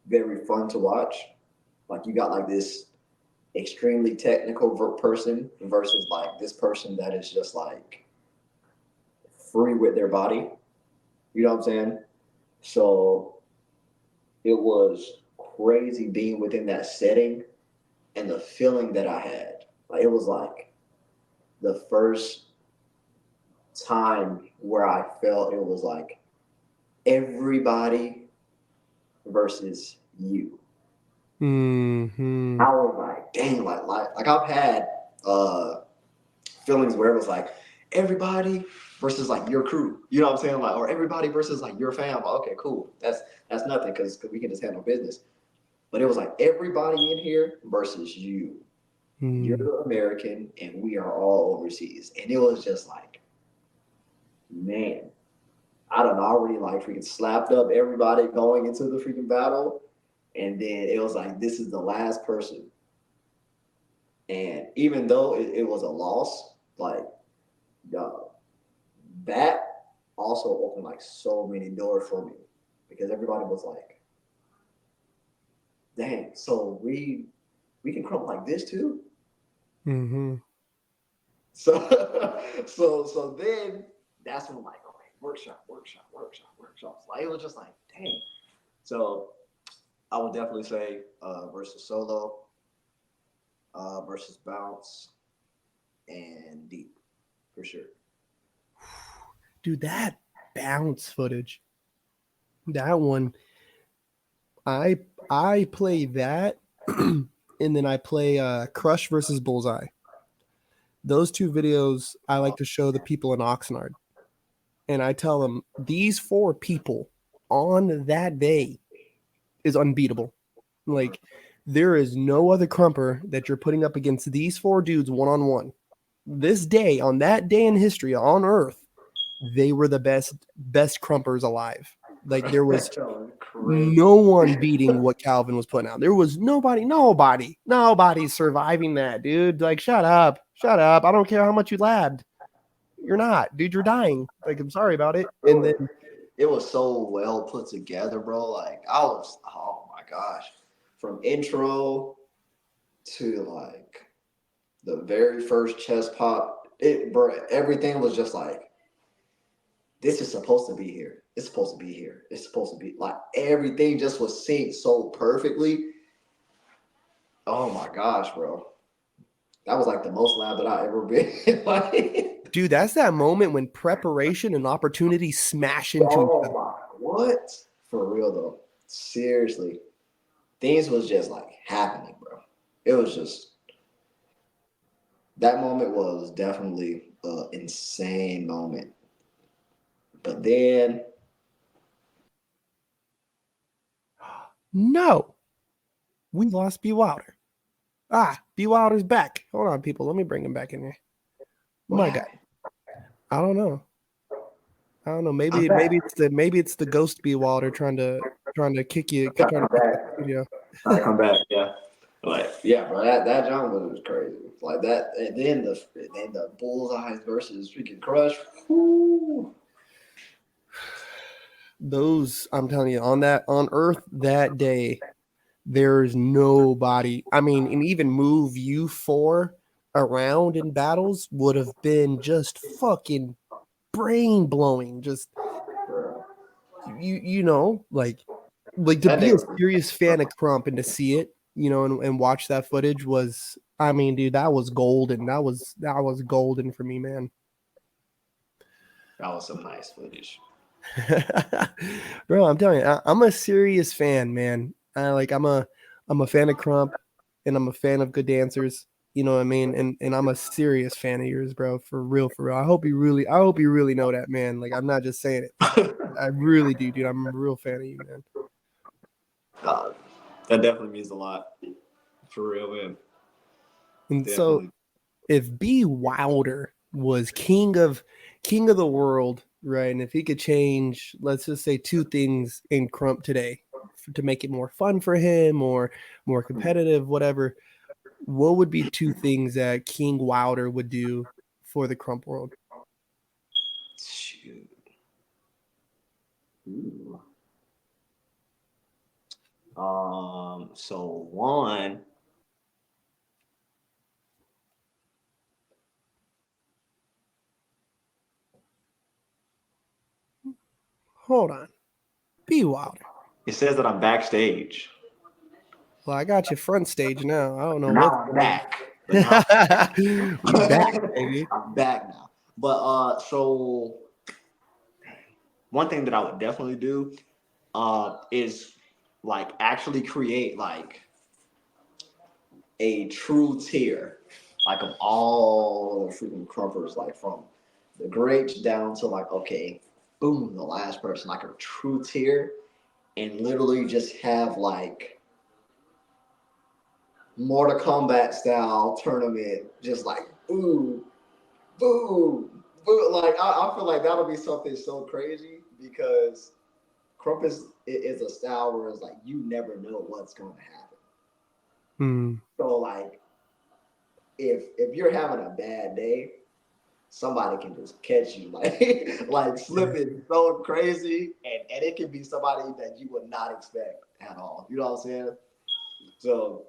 [SPEAKER 2] very fun to watch. Like you got like this extremely technical person versus like this person that is just like free with their body. You know what I'm saying? So it was crazy being within that setting and the feeling that I had. Like it was like the first time where I felt it was like everybody versus you.
[SPEAKER 1] Hmm.
[SPEAKER 2] I was like, dang, like I've had uh feelings where it was like everybody versus like your crew. You know what I'm saying? Like or everybody versus like your fam. Like, okay, cool. That's nothing because we can just handle business. But it was like everybody in here versus you. You're
[SPEAKER 1] Mm.
[SPEAKER 2] the American and we are all overseas. And it was just like, man, I done already like freaking slapped up everybody going into the freaking battle. And then it was like, this is the last person. And even though it was a loss, like, uh, that also opened like so many doors for me because everybody was like, dang, so we can crump like this too.
[SPEAKER 1] Hmm.
[SPEAKER 2] So then that's when I'm like, okay, workshops. Like it was just like, dang. So I would definitely say versus solo, versus bounce, and deep for sure.
[SPEAKER 1] Dude, that bounce footage. That one, I play that, and then I play Crush versus Bullseye. Those two videos I like to show the people in Oxnard, and I tell them these 4 people on that day is unbeatable. Like, there is no other crumper that you're putting up against these 4 dudes one-on-one. This day, on that day in history on Earth, they were the best crumpers alive. Like, there was no one beating what Calvin was putting out. There was nobody surviving that, dude. Like, shut up. I don't care how much you labbed. You're not, dude. You're dying. Like, I'm sorry about it. And then
[SPEAKER 2] it was so well put together, bro. Like, oh my gosh, from intro to like the very first chest pop, bro, everything was just like, this is supposed to be here. It's supposed to be here. It's supposed to be like, everything just was synced so perfectly. Oh my gosh, bro. That was like the most lab that I ever been. Like,
[SPEAKER 1] dude, that's that moment when preparation and opportunity smash into each other.
[SPEAKER 2] What? For real though. Seriously. Things was just like happening, bro. It was just, that moment was definitely an insane moment. But then,
[SPEAKER 1] no, we lost B.Wylder. B.Wylder's back. Hold on, people. Let me bring him back in here. My God. I don't know. Maybe it's the ghost B.Wylder trying to kick you.
[SPEAKER 2] Trying to come back, yeah. Like, yeah, bro, that John was crazy. Like that, and then the Bullseyes versus freaking Crush. Whoo.
[SPEAKER 1] Those, I'm telling you, on Earth that day, there's nobody. I mean, and even move you 4 around in battles would have been just fucking brain blowing. Just you know, like to be a serious fan of Krump and to see it, you know, and watch that footage was, I mean, dude, that was golden. That was golden for me, man.
[SPEAKER 2] That was some nice footage.
[SPEAKER 1] Bro, I'm telling you, I'm a serious fan, man. I'm a fan of Krump, and I'm a fan of good dancers. You know what I mean? And I'm a serious fan of yours, bro. For real. I hope you really know that, man. Like, I'm not just saying it. I really do, dude. I'm a real fan of you, man.
[SPEAKER 2] That definitely means a lot. For real, man.
[SPEAKER 1] And definitely. So, if B.Wylder was king of the world, right? And if he could change, let's just say 2 things in Krump today to make it more fun for him or more competitive, whatever, what would be 2 things that King Wylder would do for the Krump world?
[SPEAKER 2] Shoot. Ooh. So one.
[SPEAKER 1] Hold on. B.Wylder.
[SPEAKER 2] It says that I'm backstage.
[SPEAKER 1] Well, I got you front stage now. I don't know
[SPEAKER 2] what's back.
[SPEAKER 1] We back, baby.
[SPEAKER 2] I'm back now. But so one thing that I would definitely do is like actually create like a true tier, like of all the freaking crumpers, like from the greats down to like, okay, boom, the last person, like a true tier, and literally just have like Mortal Kombat style tournament, just like boom, boom, boom. Like I feel like that'll be something so crazy because Krump is a style where it's like you never know what's going to happen. So like if you're having a bad day, somebody can just catch you like slipping so crazy, and it can be somebody that you would not expect at all. You know what I'm saying? So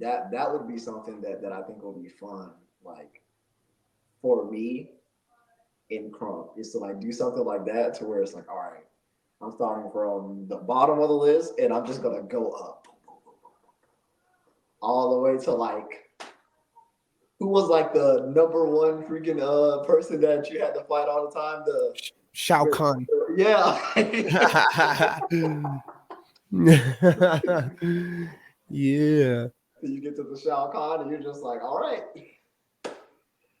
[SPEAKER 2] that would be something that I think will be fun, like for me in Krump, is to like do something like that to where it's like, all right, I'm starting from the bottom of the list and I'm just gonna go up all the way to like who was like the number one freaking person that you had to fight all the time?
[SPEAKER 1] Shao Kahn.
[SPEAKER 2] Yeah.
[SPEAKER 1] Yeah.
[SPEAKER 2] So you get to the Shao Kahn and you're just like, all right,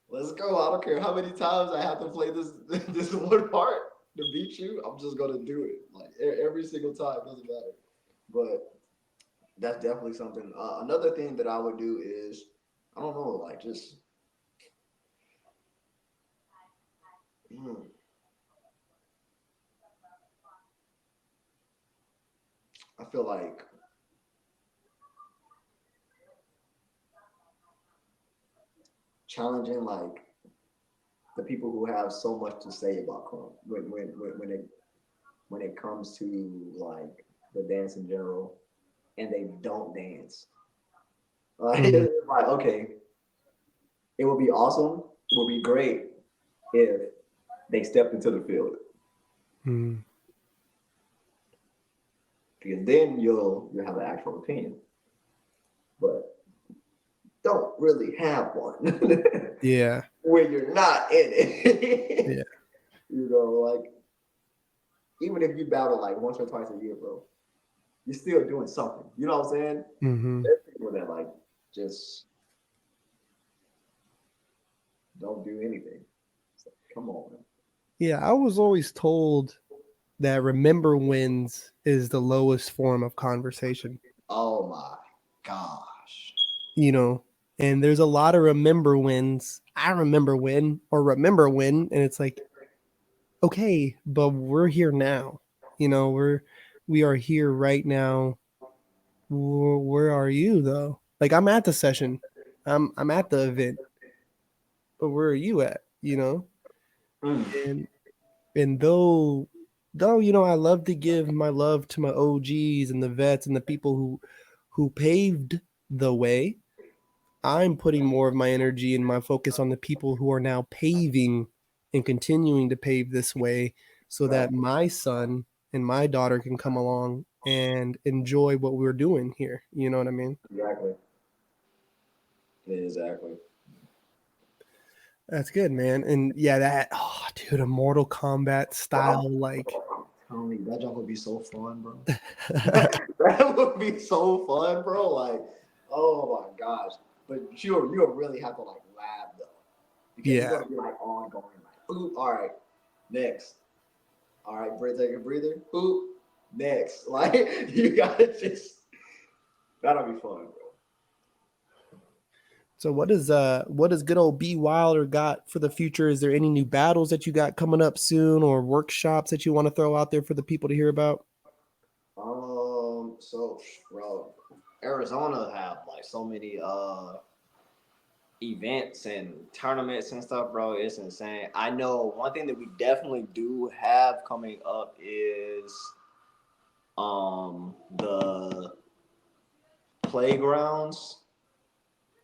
[SPEAKER 2] let's go. I don't care how many times I have to play this this one part to beat you. I'm just gonna do it. Like every single time, doesn't matter. But that's definitely something. Another thing that I would do is, I don't know, like just mm, I feel like challenging like the people who have so much to say about Krump when it comes to like the dance in general, and they don't dance. Like,
[SPEAKER 1] Mm,
[SPEAKER 2] it's like okay, it would be awesome. It would be great if they stepped into the field,
[SPEAKER 1] mm.
[SPEAKER 2] because then you'll have an actual opinion, but don't really have one
[SPEAKER 1] Yeah.
[SPEAKER 2] when you're not in it.
[SPEAKER 1] Yeah.
[SPEAKER 2] You know, like even if you battle like once or twice a year, bro, you're still doing something. You know what I'm saying?
[SPEAKER 1] Hmm.
[SPEAKER 2] There's people that like just don't do anything. It's like, come on, man.
[SPEAKER 1] Yeah. I was always told that remember wins is the lowest form of conversation,
[SPEAKER 2] Oh my gosh.
[SPEAKER 1] you know, and there's a lot of remember wins. I remember when or remember when, and it's like, okay, but we're here now. You know, we are here right now. Where are you though? Like I'm at the session. I'm at the event, but where are you at? You know?
[SPEAKER 2] Mm,
[SPEAKER 1] And and though you know I love to give my love to my OGs and the vets and the people who paved the way, I'm putting more of my energy and my focus on the people who are now paving and continuing to pave this way so
[SPEAKER 2] right.
[SPEAKER 1] that my son and my daughter can come along and enjoy what we're doing here. You know what I mean?
[SPEAKER 2] Exactly. Exactly.
[SPEAKER 1] That's good, man. And yeah, that oh dude, a Mortal Kombat
[SPEAKER 2] Bro,
[SPEAKER 1] style like
[SPEAKER 2] I'm telling you, that jump would be so fun, bro. That would be so fun, bro. Like, oh my gosh. But you'll really have to like lab though. Because you're
[SPEAKER 1] yeah.
[SPEAKER 2] gonna be like ongoing, like, boop, all right, next. All right, breathe, take a breather, boop, next. Like you gotta just that'll be fun, bro.
[SPEAKER 1] So what does good old B.Wylder got for the future? Is there any new battles that you got coming up soon or workshops that you want to throw out there for the people to hear about?
[SPEAKER 2] So bro, Arizona have like so many events and tournaments and stuff, bro. It's insane. I know one thing that we definitely do have coming up is the playgrounds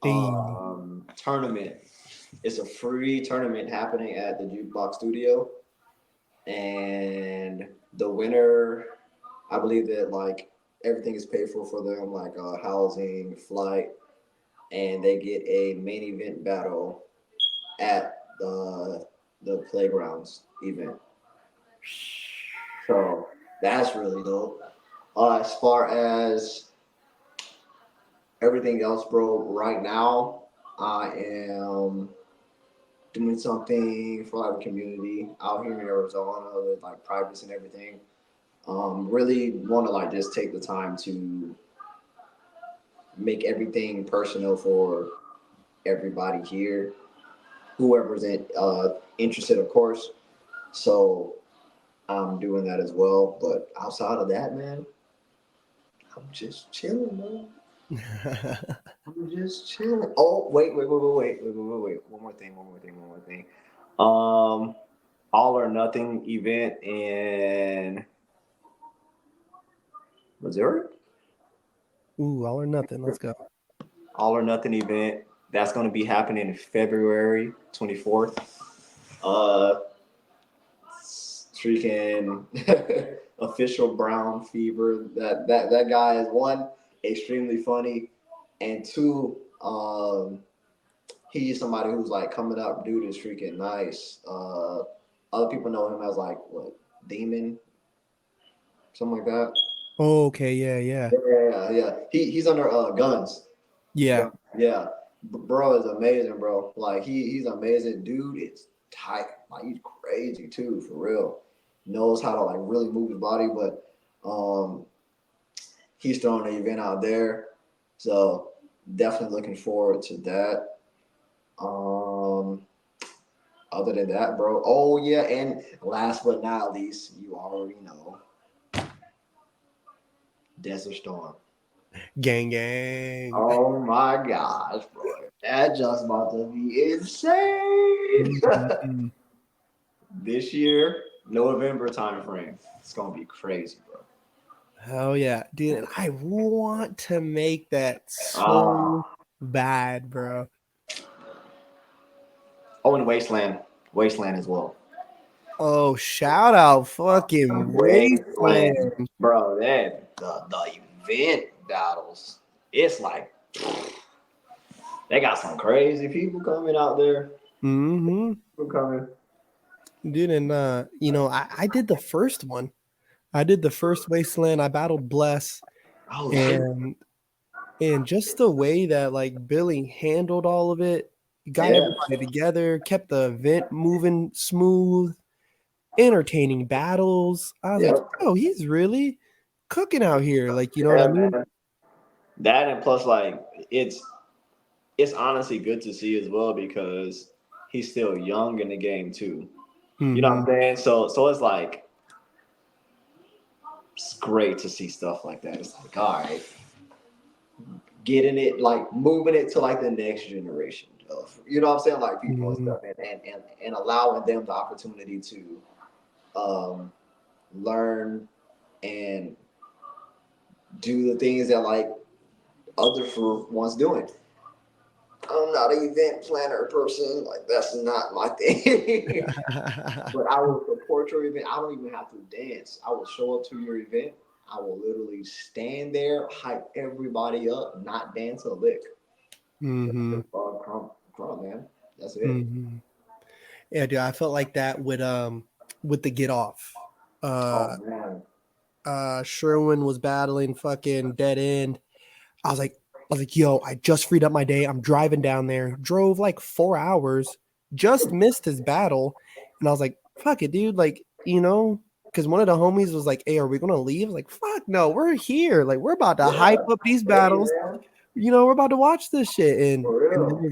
[SPEAKER 1] Hey.
[SPEAKER 2] tournament. It's a free tournament happening at the Jukebox Studio, and the winner, I believe that like everything is paid for them, like housing, flight, and they get a main event battle at the playgrounds event. So that's really dope. As far as everything else, bro, right now I am doing something for like the community out here in Arizona with like privacy and everything. Really want to like just take the time to make everything personal for everybody here, whoever's interested, of course. So I'm doing that as well. But outside of that, man, I'm just chilling, man. I'm just chilling. Oh, wait. One more thing. Um, All or Nothing event in Missouri.
[SPEAKER 1] Ooh, all or nothing. Let's go.
[SPEAKER 2] All or Nothing event that's going to be happening February 24th. Uh, Freaking official Brown Fever. That guy is one extremely funny, and two, he's somebody who's like coming up. Dude is freaking nice. Other people know him as like what Demon, something like that.
[SPEAKER 1] Oh, okay, yeah, yeah,
[SPEAKER 2] Yeah. He's under guns.
[SPEAKER 1] yeah.
[SPEAKER 2] Yeah, bro is amazing, bro. Like he's amazing, dude. It's tight. Like he's crazy too, for real. Knows how to like really move his body, but um, he's throwing an event out there, so definitely looking forward to that. Um, other than that, bro. Oh yeah, and last but not least, you already know, Desert Storm.
[SPEAKER 1] Gang, gang.
[SPEAKER 2] Oh my gosh, bro. That just about to be insane.
[SPEAKER 1] Mhm.
[SPEAKER 2] This year, November time frame. It's gonna be crazy, bro.
[SPEAKER 1] Hell yeah, dude. And I want to make that so
[SPEAKER 2] Ah.
[SPEAKER 1] bad, bro.
[SPEAKER 2] Oh, and Wasteland as well.
[SPEAKER 1] Oh, shout out fucking
[SPEAKER 2] Wasteland,
[SPEAKER 1] Wasteland.
[SPEAKER 2] bro. That the event battles. It's like they got some crazy people coming out there.
[SPEAKER 1] Mm-hmm.
[SPEAKER 2] People coming.
[SPEAKER 1] Dude, and I did the first one. I did the first Wasteland. I battled Bless,
[SPEAKER 2] Oh shit.
[SPEAKER 1] and just the way that like Billy handled all of it, got
[SPEAKER 2] Yeah.
[SPEAKER 1] everybody together, kept the event moving smooth, entertaining battles. I was like,
[SPEAKER 2] Yep.
[SPEAKER 1] oh, he's really cooking out here. Like, you know what I
[SPEAKER 2] Yeah,
[SPEAKER 1] mean?
[SPEAKER 2] man. That and plus, like, it's honestly good to see as well because he's still young in the game too. You know what I'm
[SPEAKER 1] Mm-hmm.
[SPEAKER 2] saying? So it's like it's great to see stuff like that. It's like, all right, getting it like moving it to like the next generation of you know what I'm saying, like people and
[SPEAKER 1] Mm-hmm.
[SPEAKER 2] stuff, and allowing them the opportunity to um, learn and do the things that like others were once doing. I'm not an event planner person. Like that's not my thing. But I will support your event. I don't even have to dance. I will show up to your event. I will literally stand there, hype everybody up, not dance a lick.
[SPEAKER 1] Mm-hmm.
[SPEAKER 2] Krump, man. That's it.
[SPEAKER 1] Mm-hmm. Yeah, dude, I felt like that with the get off.
[SPEAKER 2] Oh man.
[SPEAKER 1] Sherwin was battling fucking dead end. I was like, yo, I just freed up my day. I'm driving down there, drove like 4 hours, just missed his battle. And I was like, fuck it, dude. Like, because one of the homies was like, hey, are we gonna leave? I was like, fuck no, we're here. Like, we're about to hype
[SPEAKER 2] Yeah.
[SPEAKER 1] up these
[SPEAKER 2] Hey
[SPEAKER 1] battles.
[SPEAKER 2] man.
[SPEAKER 1] We're about to watch this shit. And
[SPEAKER 2] For
[SPEAKER 1] and
[SPEAKER 2] real.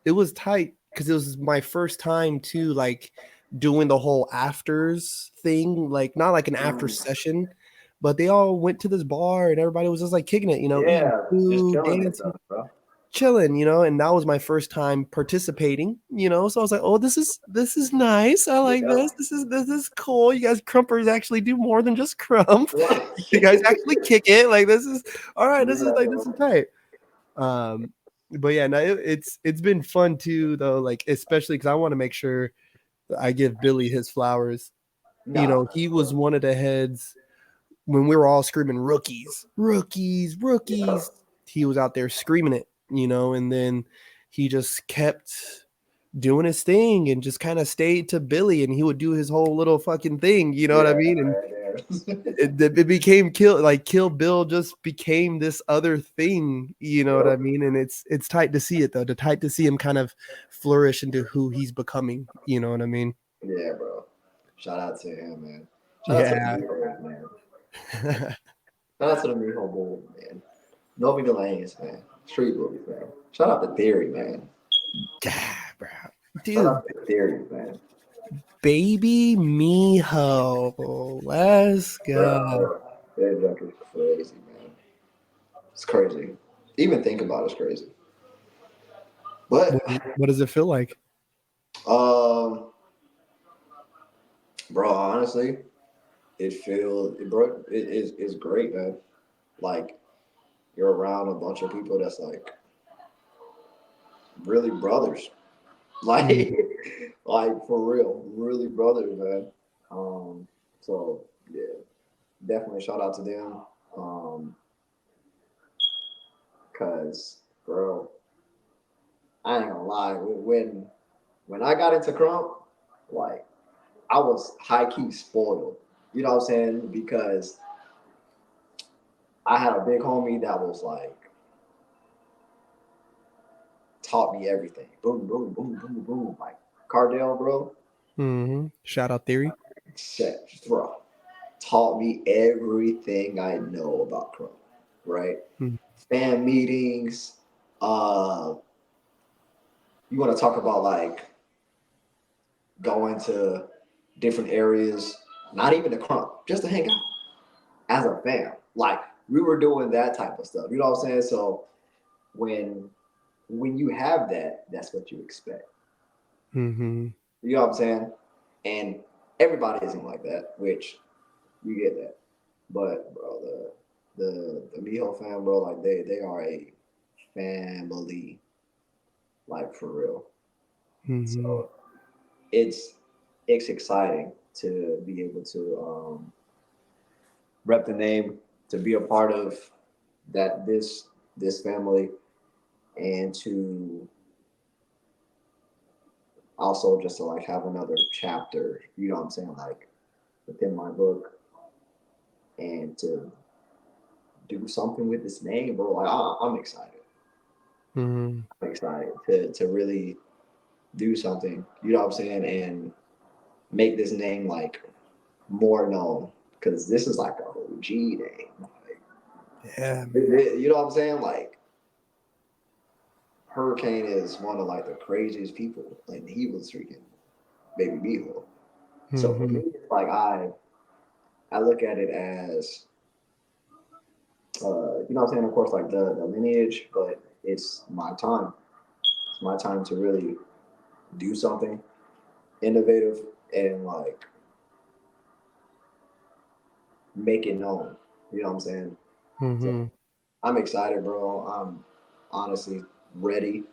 [SPEAKER 1] it was tight because it was my first time too, like doing the whole afters thing, like not like an after
[SPEAKER 2] Mm.
[SPEAKER 1] session, but they all went to this bar and everybody was just like kicking it, eating
[SPEAKER 2] Yeah. Just
[SPEAKER 1] food,
[SPEAKER 2] chilling and
[SPEAKER 1] dancing,
[SPEAKER 2] stuff, bro.
[SPEAKER 1] chilling, and that was my first time participating, so I was like, oh, this is nice. I like
[SPEAKER 2] Yeah.
[SPEAKER 1] this is cool. You guys crumpers actually do more than just crump. You guys
[SPEAKER 2] Yeah.
[SPEAKER 1] actually kick it. Like this is all right. This is
[SPEAKER 2] Yeah,
[SPEAKER 1] like this
[SPEAKER 2] bro.
[SPEAKER 1] is tight. But yeah, no, it's been fun too, though. Like especially because I want to make sure that I give Billy his flowers.
[SPEAKER 2] Nah.
[SPEAKER 1] He was one of the heads when we were all screaming rookies, rookies,
[SPEAKER 2] Yeah.
[SPEAKER 1] rookies. He was out there screaming it, and then he just kept doing his thing and just kind of stayed to Billy, and he would do his whole little fucking thing. You know what I
[SPEAKER 2] Yeah.
[SPEAKER 1] mean? And
[SPEAKER 2] Yeah.
[SPEAKER 1] it became Kill Bill just became this other thing, you know what I
[SPEAKER 2] Yep.
[SPEAKER 1] mean? And it's tight to see it though, to tight to see him kind of flourish into who he's becoming, you know what I mean?
[SPEAKER 2] Yeah, bro. Shout out to him, man. Shout out to the
[SPEAKER 1] Yeah.
[SPEAKER 2] Migos, man. Shout out to the Miho Bull, man. Nobody Lanes, man. Street Bullies, man. Shout out to Theory, man.
[SPEAKER 1] Yeah, bro.
[SPEAKER 2] Shout
[SPEAKER 1] Dude,
[SPEAKER 2] out to Theory, man.
[SPEAKER 1] baby Miho. Let's go.
[SPEAKER 2] Bro, that junk is crazy, man. It's crazy. Even think about it's crazy.
[SPEAKER 1] What,
[SPEAKER 2] But
[SPEAKER 1] what does it feel like?
[SPEAKER 2] um, bro, honestly, it feels bro, it is it's great, man. Like you're around a bunch of people that's like really brothers.
[SPEAKER 1] Mm,
[SPEAKER 2] Like like for real, really brothers, man. Um, so yeah, definitely shout out to them. Cause bro, I ain't gonna lie. When I got into Krump, like I was high key spoiled. You know what I'm saying? Because I had a big homie that was like taught me everything. Boom, boom, boom, boom, boom. Like Cardell, bro.
[SPEAKER 1] Shout out Theory.
[SPEAKER 2] Shit, bro. Taught me everything I know about Krump. Right?
[SPEAKER 1] Mm.
[SPEAKER 2] Fan meetings. You want to talk about like going to different areas, not even the Krump, just to hang out as a fam. Like we were doing that type of stuff. You know what I'm saying? So when when you have that, that's what you expect.
[SPEAKER 1] Mm-hmm.
[SPEAKER 2] You know what I'm saying? And everybody isn't like that, which you get that. But bro, the Miho fam, bro, like they are a family, like for real.
[SPEAKER 1] Mm-hmm.
[SPEAKER 2] So it's it's exciting to be able to rep the name, to be a part of that this family, and to also just to like have another chapter. You know what I'm saying? Like within my book, and to do something with this name, bro. Like I'm excited.
[SPEAKER 1] Mm-hmm.
[SPEAKER 2] I'm excited to really do something. You know what I'm saying? And make this name like more known because this is like a OG name. Like,
[SPEAKER 1] Yeah, man.
[SPEAKER 2] you know what I'm saying? Like Hurricane is one of like the craziest people, and he was freaking baby Beagle. So for
[SPEAKER 1] Mm-hmm.
[SPEAKER 2] me, it's like I look at it as you know what I'm saying. Of course, like the lineage, but it's my time. It's my time to really do something innovative and like make it known. You know what I'm saying? So
[SPEAKER 1] Mm-hmm.
[SPEAKER 2] I'm excited, bro. I'm honestly ready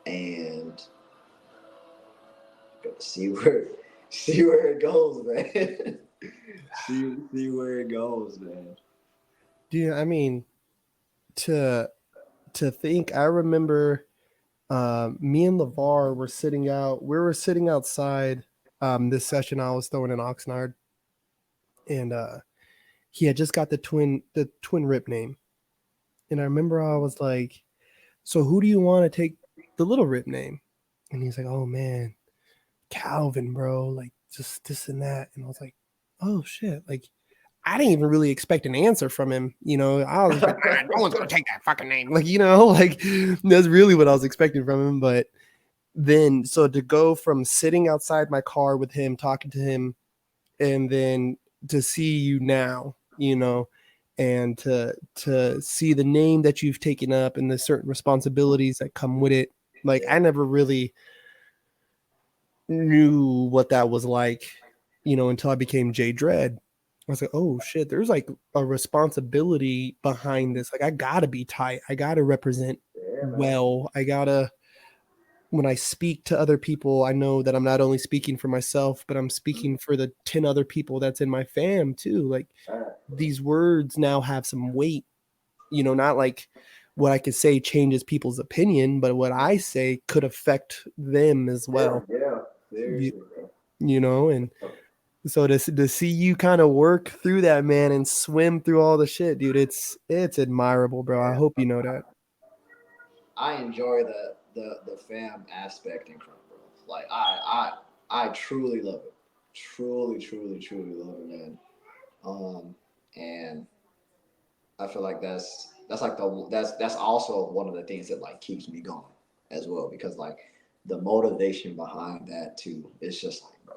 [SPEAKER 2] and gonna see where see where it goes, man. see where it goes, man.
[SPEAKER 1] Dude, I mean, to to think, I remember me and LeVar were sitting out. We were sitting outside this session I was throwing in Oxnard, and he had just got the twin rip name. And I remember I was like, "So who do you want to take the little rip name?" And he's like, "Oh man, Calvin, bro. Like just this and that." And I was like, "Oh shit!" Like I didn't even really expect an answer from him. I was expecting, no one's gonna take that fucking name. Like, like that's really what I was expecting from him. But then, so to go from sitting outside my car with him, talking to him, and then to see you now, and to see the name that you've taken up and the certain responsibilities that come with it. Like, I never really knew what that was like, until I became Jay Dredd. I was like, oh shit, there's like a responsibility behind this. Like, I gotta be tight. I gotta represent
[SPEAKER 2] Yeah, man.
[SPEAKER 1] well. I gotta, when I speak to other people, I know that I'm not only speaking for myself, but I'm speaking for the 10 other people that's in my fam too. Like, these words now have some weight, not like what I could say changes people's opinion, but what I say could affect them as
[SPEAKER 2] Yeah,
[SPEAKER 1] well.
[SPEAKER 2] yeah.
[SPEAKER 1] You,
[SPEAKER 2] Seriously, bro.
[SPEAKER 1] and so to see you kind of work through that, man, and swim through all the shit, dude, it's admirable, bro. I
[SPEAKER 2] Yeah.
[SPEAKER 1] hope you know that.
[SPEAKER 2] I enjoy the fam aspect in Krump, bro. Like I truly love it. Truly, truly, truly love it, man. And I feel like that's like that's also one of the things that like keeps me going as well because like the motivation behind that too is just like bro,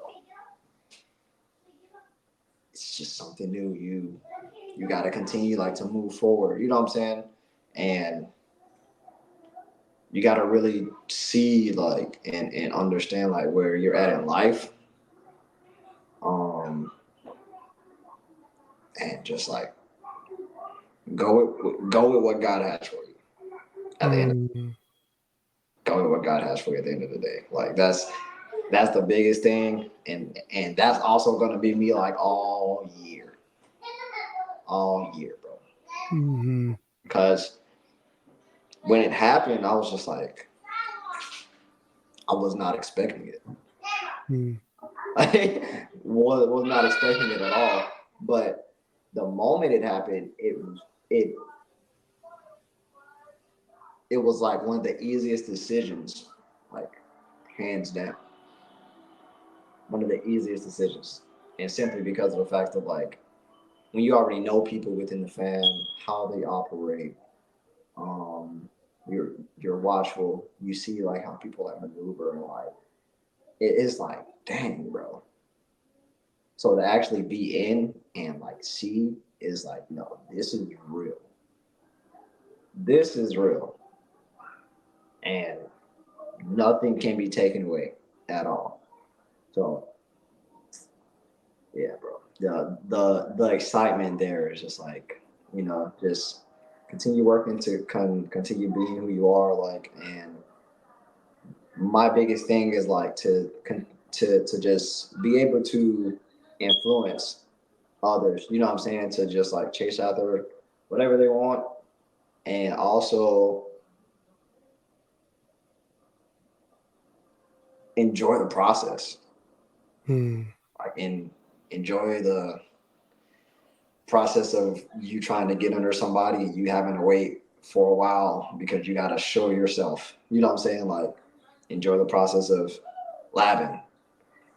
[SPEAKER 2] it's just something new. You got to continue like to move forward. You know what I'm saying? And you got to really see like and understand like where you're at in life, um, and just like go with what God has for you at the end.
[SPEAKER 1] Mm,
[SPEAKER 2] Go with what God has for you at the end of the day. Like that's the biggest thing, and that's also gonna be me like all year, bro.
[SPEAKER 1] mm-hmm.
[SPEAKER 2] Because when it happened, I was just like. I was not expecting it.
[SPEAKER 1] Mm.
[SPEAKER 2] I was not expecting it at all. But the moment it happened, it it was like one of the easiest decisions, like hands down, one of the easiest decisions, and simply because of the fact of like when you already know people within the fam, how they operate, um, you're watchful, you see like how people like maneuver and like it is like dang, bro. So to actually be in and like see is like no, this is real. This is real, and nothing can be taken away at all. So yeah, bro. The excitement there is just like just continue working to continue being who you are, like. And my biggest thing is like to just be able to influence others. You know what I'm saying? To just like chase after whatever they want, and also enjoy the process.
[SPEAKER 1] Mm.
[SPEAKER 2] Like enjoy the process of you trying to get under somebody, you having to wait for a while because you got to show yourself. You know what I'm saying? Like, enjoy the process of labbing,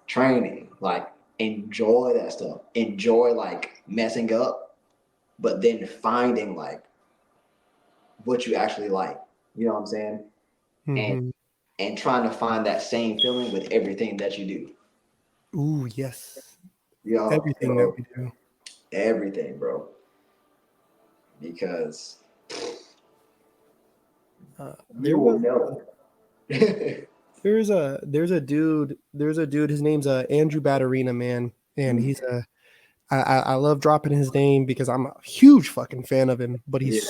[SPEAKER 2] training. Like, enjoy that stuff. Enjoy like messing up, but then finding like what you actually like. You know what I'm saying? And
[SPEAKER 1] Mm-hmm.
[SPEAKER 2] and trying to find that same feeling with everything that you do.
[SPEAKER 1] Ooh, yes.
[SPEAKER 2] You know,
[SPEAKER 1] Everything that
[SPEAKER 2] so
[SPEAKER 1] we do.
[SPEAKER 2] everything, bro. Because you
[SPEAKER 1] There
[SPEAKER 2] will
[SPEAKER 1] was
[SPEAKER 2] know.
[SPEAKER 1] there's a dude, his name's Andrew Batterina, man, and
[SPEAKER 2] Mm,
[SPEAKER 1] I love dropping his name because I'm a huge fucking fan of him, but
[SPEAKER 2] yeah.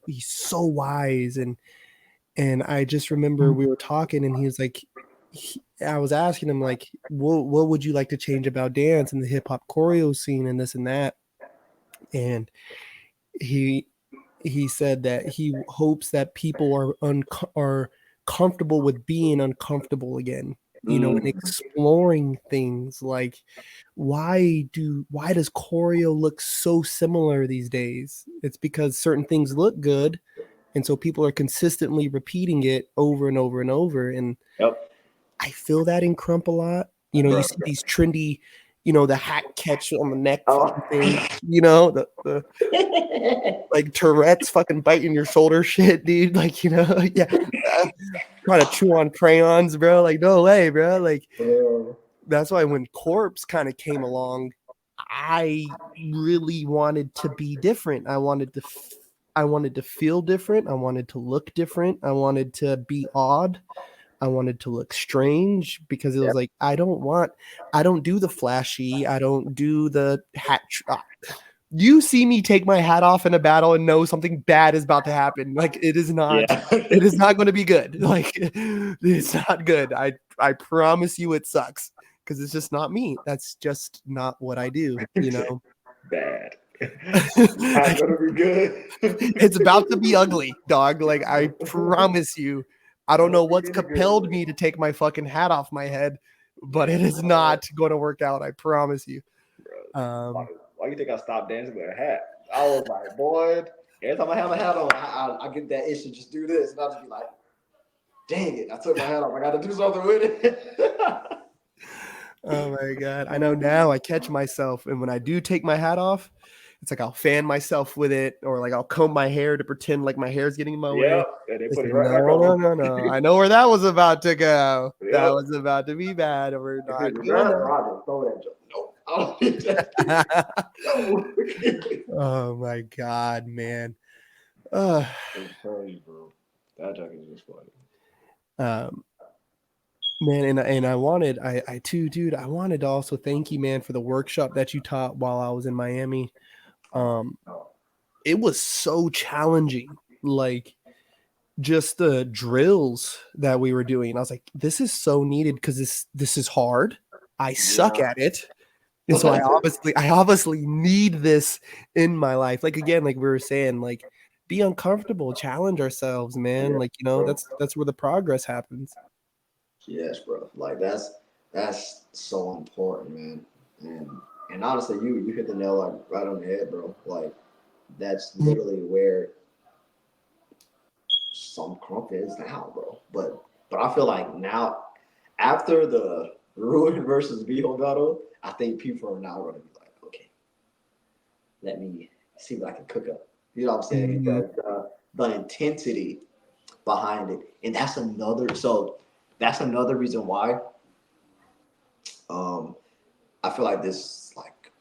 [SPEAKER 1] he's so wise. And I just remember we were talking and he was like I was asking him like what would you like to change about dance and the hip hop choreo scene and this and that, and he he said that he hopes that people are comfortable with being uncomfortable again, and
[SPEAKER 2] Mm,
[SPEAKER 1] exploring things like why does choreo look so similar these days? It's because certain things look good, and so people are consistently repeating it over and over and over. And
[SPEAKER 2] yep.
[SPEAKER 1] I feel that in Krump a lot. You
[SPEAKER 2] Bro.
[SPEAKER 1] see these trendy, the hat catch on the neck
[SPEAKER 2] Oh.
[SPEAKER 1] fucking thing, the like Tourette's fucking biting your shoulder shit, dude. Like, yeah, uh, trying to chew on crayons, bro. Like, no way, bro. Like, that's why when Corpse kind of came along, I really wanted to be different. I wanted to feel different. I wanted to look different. I wanted to be odd. I wanted to look strange because it was
[SPEAKER 2] Yep.
[SPEAKER 1] like I don't do the flashy. I don't do the hat. You see me take my hat off in a battle and know something bad is about to happen. Like
[SPEAKER 2] Yeah.
[SPEAKER 1] it is not going to be good. Like it's not good. I promise you it sucks because it's just not me. That's just not what I do,
[SPEAKER 2] Bad. Not gonna be good.
[SPEAKER 1] It's about to be ugly, dog. Like I promise you. I
[SPEAKER 2] I
[SPEAKER 1] don't know
[SPEAKER 2] don't think
[SPEAKER 1] what's
[SPEAKER 2] any good,
[SPEAKER 1] compelled
[SPEAKER 2] bro.
[SPEAKER 1] me to take my fucking hat off my head, but it
[SPEAKER 2] Man,
[SPEAKER 1] is not going to work out. I promise you.
[SPEAKER 2] bro. Why,
[SPEAKER 1] Um,
[SPEAKER 2] why you think I stopped dancing with a hat? I was like, boy, every time I have a hat on, I get that itch to just do this. And I'll just be like, dang it, I took my hat off. I got to do something with it.
[SPEAKER 1] oh my god, I know now. I catch myself, and when I do take my hat off, it's like I'll fan myself with it, or like I'll comb my hair to pretend like my hair is getting in my way.
[SPEAKER 2] Yep. And they
[SPEAKER 1] It's
[SPEAKER 2] put it
[SPEAKER 1] like,
[SPEAKER 2] right back
[SPEAKER 1] no, no,
[SPEAKER 2] on.
[SPEAKER 1] no, no. I know where that was about to go. That
[SPEAKER 2] Yep.
[SPEAKER 1] was about to be bad, and we're
[SPEAKER 2] If it
[SPEAKER 1] not
[SPEAKER 2] was that,
[SPEAKER 1] gonna.
[SPEAKER 2] bro, I just throw that joke. Nope. I don't need that. No.
[SPEAKER 1] Oh my god, man. Uh,
[SPEAKER 2] I'm telling you, bro. That joke is just funny.
[SPEAKER 1] um, man, and I too, dude. I wanted to also thank you, man, for the workshop that you taught while I was in Miami. Um,
[SPEAKER 2] No.
[SPEAKER 1] it was so challenging. Like just the drills that we were doing. I was like, this is so needed because this is hard. I suck
[SPEAKER 2] Yeah.
[SPEAKER 1] at it. And so I obviously need this in my life. Like again, like we were saying, like be uncomfortable, challenge ourselves, man.
[SPEAKER 2] Yeah,
[SPEAKER 1] Like,
[SPEAKER 2] bro.
[SPEAKER 1] that's where the progress happens.
[SPEAKER 2] Yes, bro. Like that's so important, man. And and honestly, you hit the nail like right on the head, bro. Like that's literally where some Krump is now, bro. But I feel like now after the Ruin versus Beho battle, I think people are now going to be like, okay, let me see what I can cook up. You know what I'm saying?
[SPEAKER 1] Mm-hmm.
[SPEAKER 2] The intensity behind it, and that's another. So that's another reason why um, I feel like this like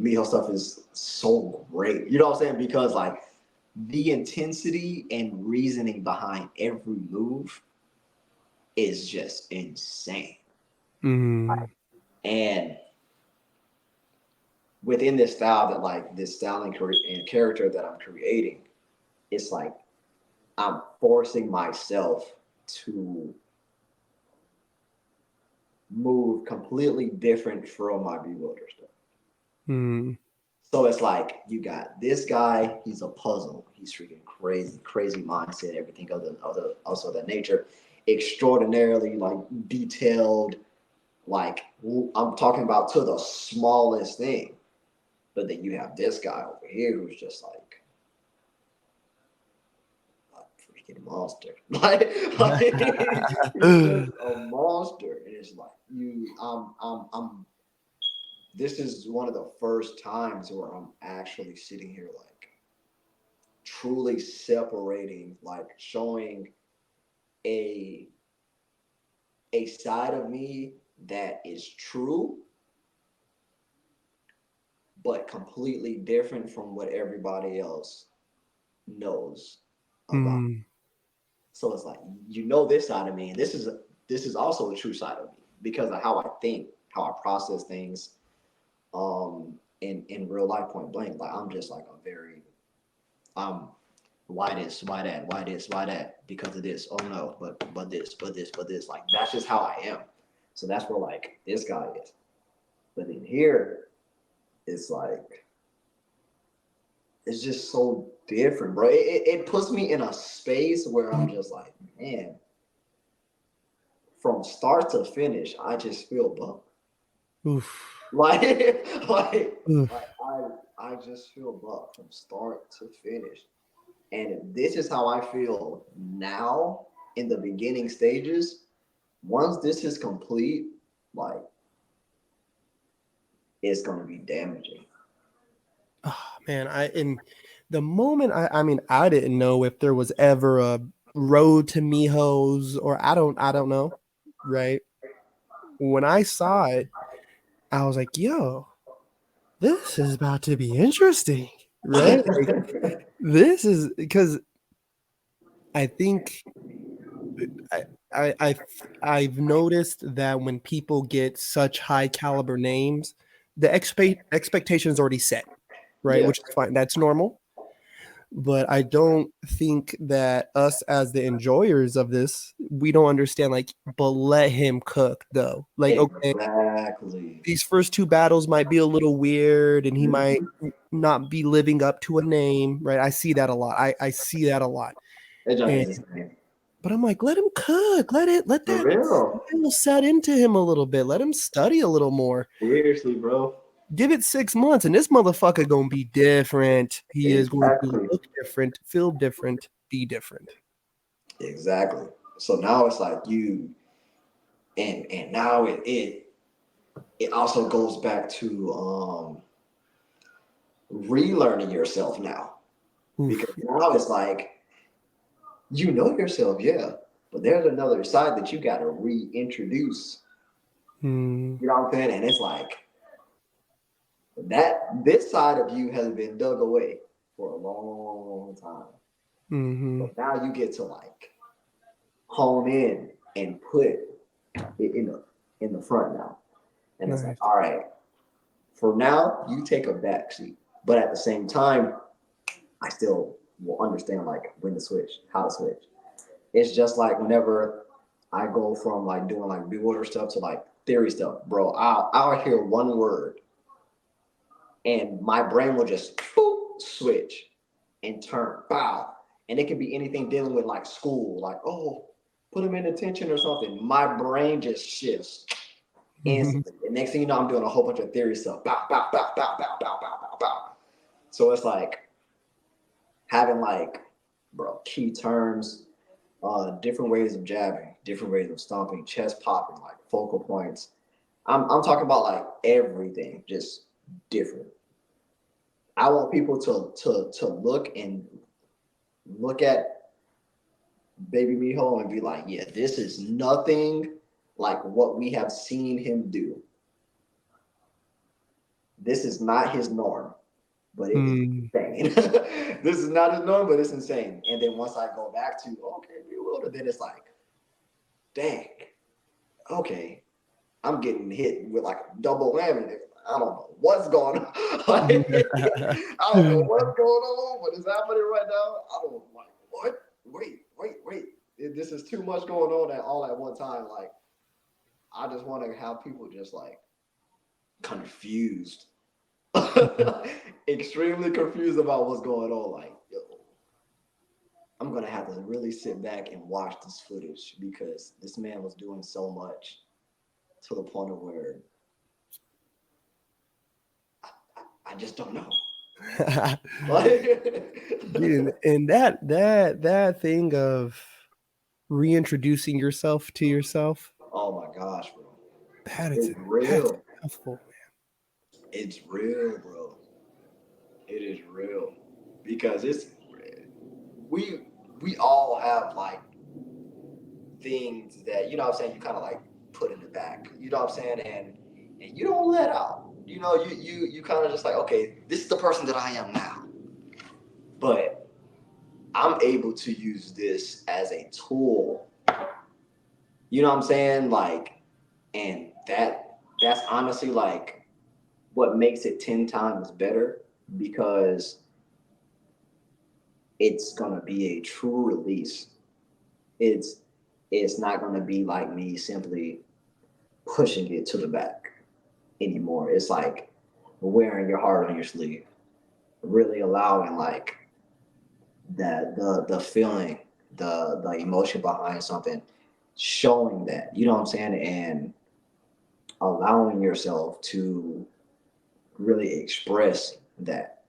[SPEAKER 2] Miho stuff is so great. You know what I'm saying? Because like the intensity and reasoning behind every move is just insane.
[SPEAKER 1] Mm-hmm.
[SPEAKER 2] And within this style that like this style and character that I'm creating, it's like I'm forcing myself to move completely different from my B.Wylder stuff.
[SPEAKER 1] Mm-hmm.
[SPEAKER 2] So it's like you got this guy, he's a puzzle. He's freaking crazy, crazy mindset, everything other also that nature. Extraordinarily like detailed, like I'm talking about to the smallest thing. But then you have this guy over here who's just like a freaking monster. Like he's just a monster. And it's like I'm this is one of the first times where I'm actually sitting here like truly separating, like showing a a side of me that is true, but completely different from what everybody else knows about.
[SPEAKER 1] Mm-hmm.
[SPEAKER 2] So it's like you know this side of me, and this is also a true side of me because of how I think, how I process things, in real life, point blank. Like I'm just like a very why this, why that, why this, why that, because of this. Oh no, but this. Like that's just how I am. So that's where like this guy is. But in here, it's like it's just so different, bro. It puts me in a space where I'm just like, man, from start to finish, I just feel bummed.
[SPEAKER 1] Oof.
[SPEAKER 2] Like, like,
[SPEAKER 1] Oof.
[SPEAKER 2] like I just feel bummed from start to finish. And this is how I feel now in the beginning stages. Once this is complete, like it's gonna be damaging.
[SPEAKER 1] Oh, man, I in the moment I mean I didn't know if there was ever a road to Miho's or I don't know, right? When I saw it, I was like, yo, this is about to be interesting, right? Like this is because I think I, I I've noticed that when people get such high caliber names, the expectation is already set, right?
[SPEAKER 2] Yeah,
[SPEAKER 1] Which is fine. That's normal. But I don't think that us as the enjoyers of this, we don't understand. Like, but let him cook though. Like, okay,
[SPEAKER 2] exactly.
[SPEAKER 1] these first two battles might be a little weird, and he might not be living up to a name, right? I see that a lot. I see that a lot.
[SPEAKER 2] That junk
[SPEAKER 1] And
[SPEAKER 2] is insane.
[SPEAKER 1] but I'm like, let him cook. Let
[SPEAKER 2] For
[SPEAKER 1] that
[SPEAKER 2] real.
[SPEAKER 1] will set into him a little bit. Let him study a little more.
[SPEAKER 2] Seriously, bro.
[SPEAKER 1] Give it 6 months, and this motherfucker gonna be different. He is going to
[SPEAKER 2] Exactly.
[SPEAKER 1] look different, feel different, be different.
[SPEAKER 2] Exactly. So now it's like you and now it also goes back to relearning yourself now. Because
[SPEAKER 1] Oof.
[SPEAKER 2] now it's like you know yourself, yeah. But there's another side that you gotta reintroduce.
[SPEAKER 1] Mm,
[SPEAKER 2] You know what I'm saying? And it's like that this side of you has been dug away for a long time.
[SPEAKER 1] mm-hmm.
[SPEAKER 2] But now you get to like hone in and put it in the front now. And it's like,
[SPEAKER 1] Nice.
[SPEAKER 2] all right, for now, you take a back seat. But at the same time, I still will understand like when to switch, how to switch. It's just like whenever I go from like doing like B.Wylder stuff to like theory stuff, bro. I'll hear one word and my brain will just boop, switch and turn, bow. And it can be anything dealing with like school, like, oh, put him in attention or something, my brain just shifts instantly. And next thing you know, I'm doing a whole bunch of theory stuff. Bow, bow, bow, bow, bow, bow, bow, bow, bow. So it's like having like, bro, key terms, different ways of jabbing, different ways of stomping, chest popping, like focal points. I'm talking about like everything, just different. I want people to look at Baby Miho and be like, yeah, this is nothing like what we have seen him do. This is not his norm, but it is insane. This is not his norm, but it's insane. And then once I go back to okay, B.Wylder, then it's like, dang, okay, I'm getting hit with like a double whammy. I don't know what's going on. Like, I don't know what's going on, but it's happening right now. I don't like what? Wait. This is too much going on all at one time. Like, I just want to have people just like confused, extremely confused about what's going on. Like, yo, I'm gonna have to really sit back and watch this footage because this man was doing so much to the point of where I just don't know.
[SPEAKER 1] Dude, and that thing of reintroducing yourself to yourself.
[SPEAKER 2] Oh my gosh, bro.
[SPEAKER 1] That's
[SPEAKER 2] It's real.
[SPEAKER 1] mouthful, man.
[SPEAKER 2] It's real, bro. It is real. Because it's we all have like things that, you know what I'm saying, you kind of like put in the back. You know what I'm saying? And you don't let out. You know, you kind of just like, okay, this is the person that I am now. But I'm able to use this as a tool. You know what I'm saying? Like, and that's honestly like what makes it 10 times better because it's gonna be a true release. It's it's not gonna be like me simply pushing it to the back anymore. It's like wearing your heart on your sleeve, really allowing like that the feeling, the emotion behind something, showing that, you know what I'm saying, and allowing yourself to really express that.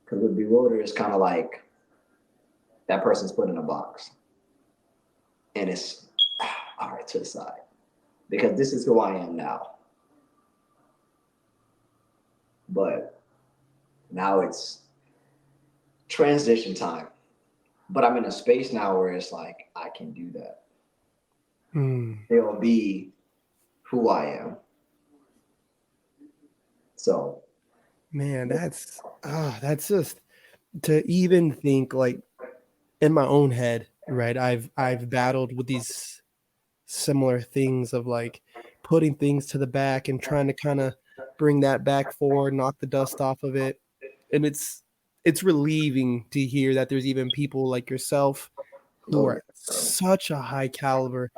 [SPEAKER 2] Because with Bewilder, it's kind of like that person's put in a box, and it's all right to the side because this is who I am now. But now it's transition time. But I'm in a space now where it's like I can do that. It'll be who I am. So,
[SPEAKER 1] Man, that's just to even think like in my own head, right? I've battled with these similar things of like putting things to the back and trying to kind of bring that back forward, knock the dust off of it. And it's relieving to hear that there's even people like yourself who
[SPEAKER 2] oh,
[SPEAKER 1] are such a high caliber.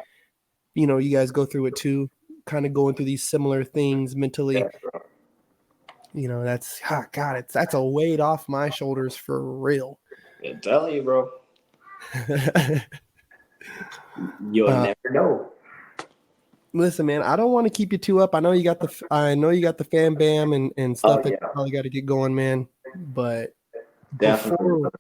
[SPEAKER 1] You know, you guys go through it too, kind of going through these similar things mentally. You know, that's God, that's a weight off my shoulders for real.
[SPEAKER 2] I'm telling you, bro. You'll never know.
[SPEAKER 1] Listen, man, I don't want to keep you too up. I know you got the fan bam and stuff that you probably got to get going, man. But
[SPEAKER 2] Definitely.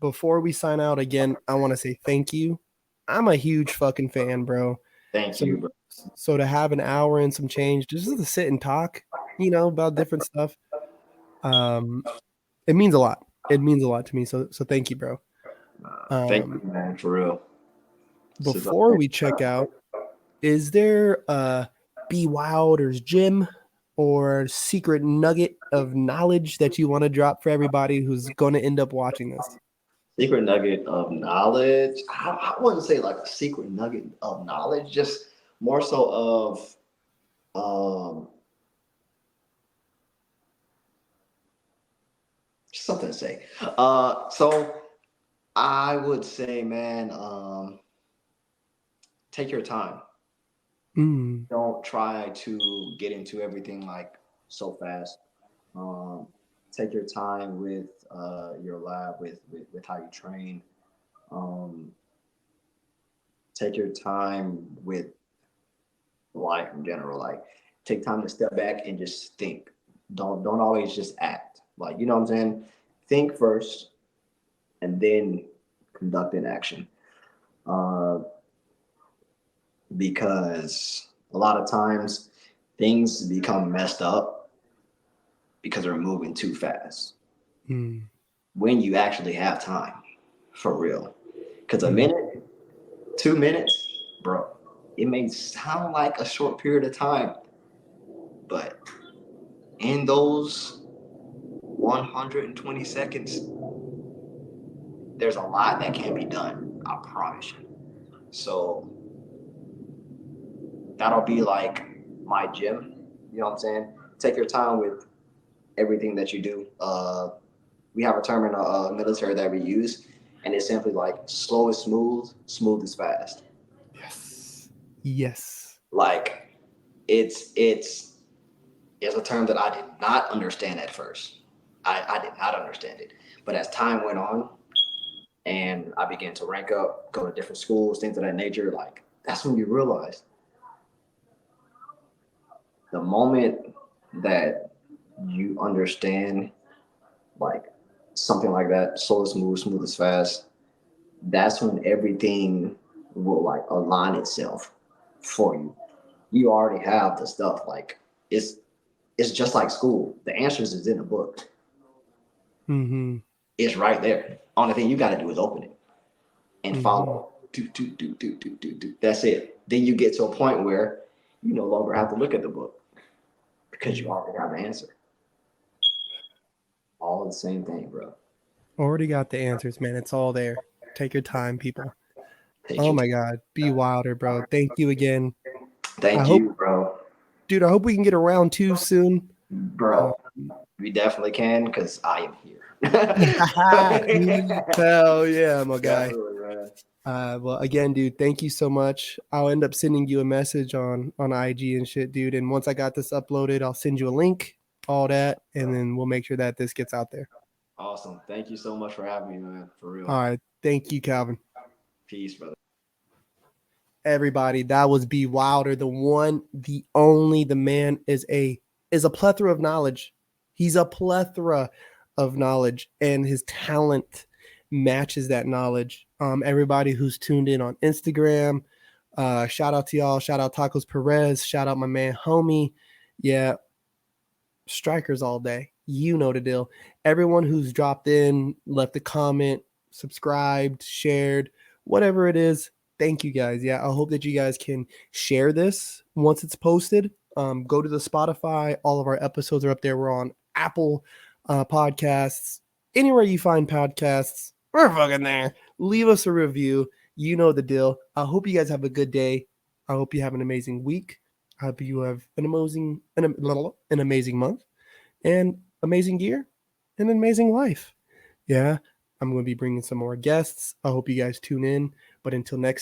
[SPEAKER 1] before we sign out again, I want to say thank you. I'm a huge fucking fan, bro.
[SPEAKER 2] Thank
[SPEAKER 1] So
[SPEAKER 2] you, bro.
[SPEAKER 1] so to have an hour and some change just to sit and talk, you know, about different stuff, it means a lot. It means a lot to me. So thank you, bro.
[SPEAKER 2] Thank you, man, for real.
[SPEAKER 1] Before we check out, is there a B.Wylder's gym or secret nugget of knowledge that you want to drop for everybody who's going to end up watching this?
[SPEAKER 2] Secret nugget of knowledge. I wouldn't say like a secret nugget of knowledge, just more so of something to say. So I would say, man, take your time. Don't try to get into everything like so fast. Um, take your time with your lab, with how you train. Um, take your time with life in general. Like, take time to step back and just think. Don't always just act. Like, you know what I'm saying? Think first and then conduct an action. Uh, because a lot of times things become messed up because we're moving too fast.
[SPEAKER 1] Mm.
[SPEAKER 2] When you actually have time, for real. Because a
[SPEAKER 1] Mm.
[SPEAKER 2] minute, 2 minutes, bro, it may sound like a short period of time, but in those 120 seconds, there's a lot that can be done. I promise you. So that'll be like my gym. You know what I'm saying? Take your time with everything that you do. We have a term in the military that we use, and it's simply like slow is smooth, smooth is fast.
[SPEAKER 1] Yes. Yes.
[SPEAKER 2] Like it's a term that I did not understand at first. I did not understand it. But as time went on and I began to rank up, go to different schools, things of that nature, like that's when you realize the moment that you understand like something like that, slow is smooth, smooth is fast, that's when everything will like align itself for you. You already have the stuff. Like it's it's just like school. The answers is in the book.
[SPEAKER 1] Mm-hmm.
[SPEAKER 2] It's right there. Only thing you got to do is open it and
[SPEAKER 1] Mm-hmm.
[SPEAKER 2] follow. Do. That's it. Then you get to a point where you no longer have to look at the book because you already have the answer. All the same thing, bro.
[SPEAKER 1] Already got the answers, man. It's all there. Take your time, people.
[SPEAKER 2] Take
[SPEAKER 1] Oh
[SPEAKER 2] your
[SPEAKER 1] my
[SPEAKER 2] time.
[SPEAKER 1] God. B.Wylder, bro. Thank you again. I
[SPEAKER 2] Thank
[SPEAKER 1] hope,
[SPEAKER 2] you, bro.
[SPEAKER 1] dude, I hope we can get a round 2 soon.
[SPEAKER 2] Bro, we definitely can because I am here.
[SPEAKER 1] Hell yeah, my guy.
[SPEAKER 2] Definitely, man.
[SPEAKER 1] Well, again, dude, thank you so much. I'll end up sending you a message on IG and shit, dude. And once I got this uploaded, I'll send you a link, all that, and then we'll make sure that this gets out there.
[SPEAKER 2] Awesome. Thank you so much for having me, man. For real.
[SPEAKER 1] All right. Thank you, Calvin.
[SPEAKER 2] Peace, brother.
[SPEAKER 1] Everybody, that was B.Wylder, the one, the only. The man is a plethora of knowledge. He's a plethora of knowledge, and his talent matches that knowledge. Everybody who's tuned in on Instagram, shout out to y'all. Shout out Tacos Perez. Shout out my man Homie. Yeah, strikers all day. You know the deal. Everyone who's dropped in, left a comment, subscribed, shared, whatever it is. Thank you guys. Yeah, I hope that you guys can share this once it's posted. Go to the Spotify. All of our episodes are up there. We're on Apple Podcasts. Anywhere you find podcasts, we're fucking there. Leave us a review. You know the deal. I hope you guys have a good day. I hope you have an amazing week. I hope you have an amazing month and amazing year and an amazing life. Yeah, I'm going to be bringing some more guests. I hope you guys tune in. But until next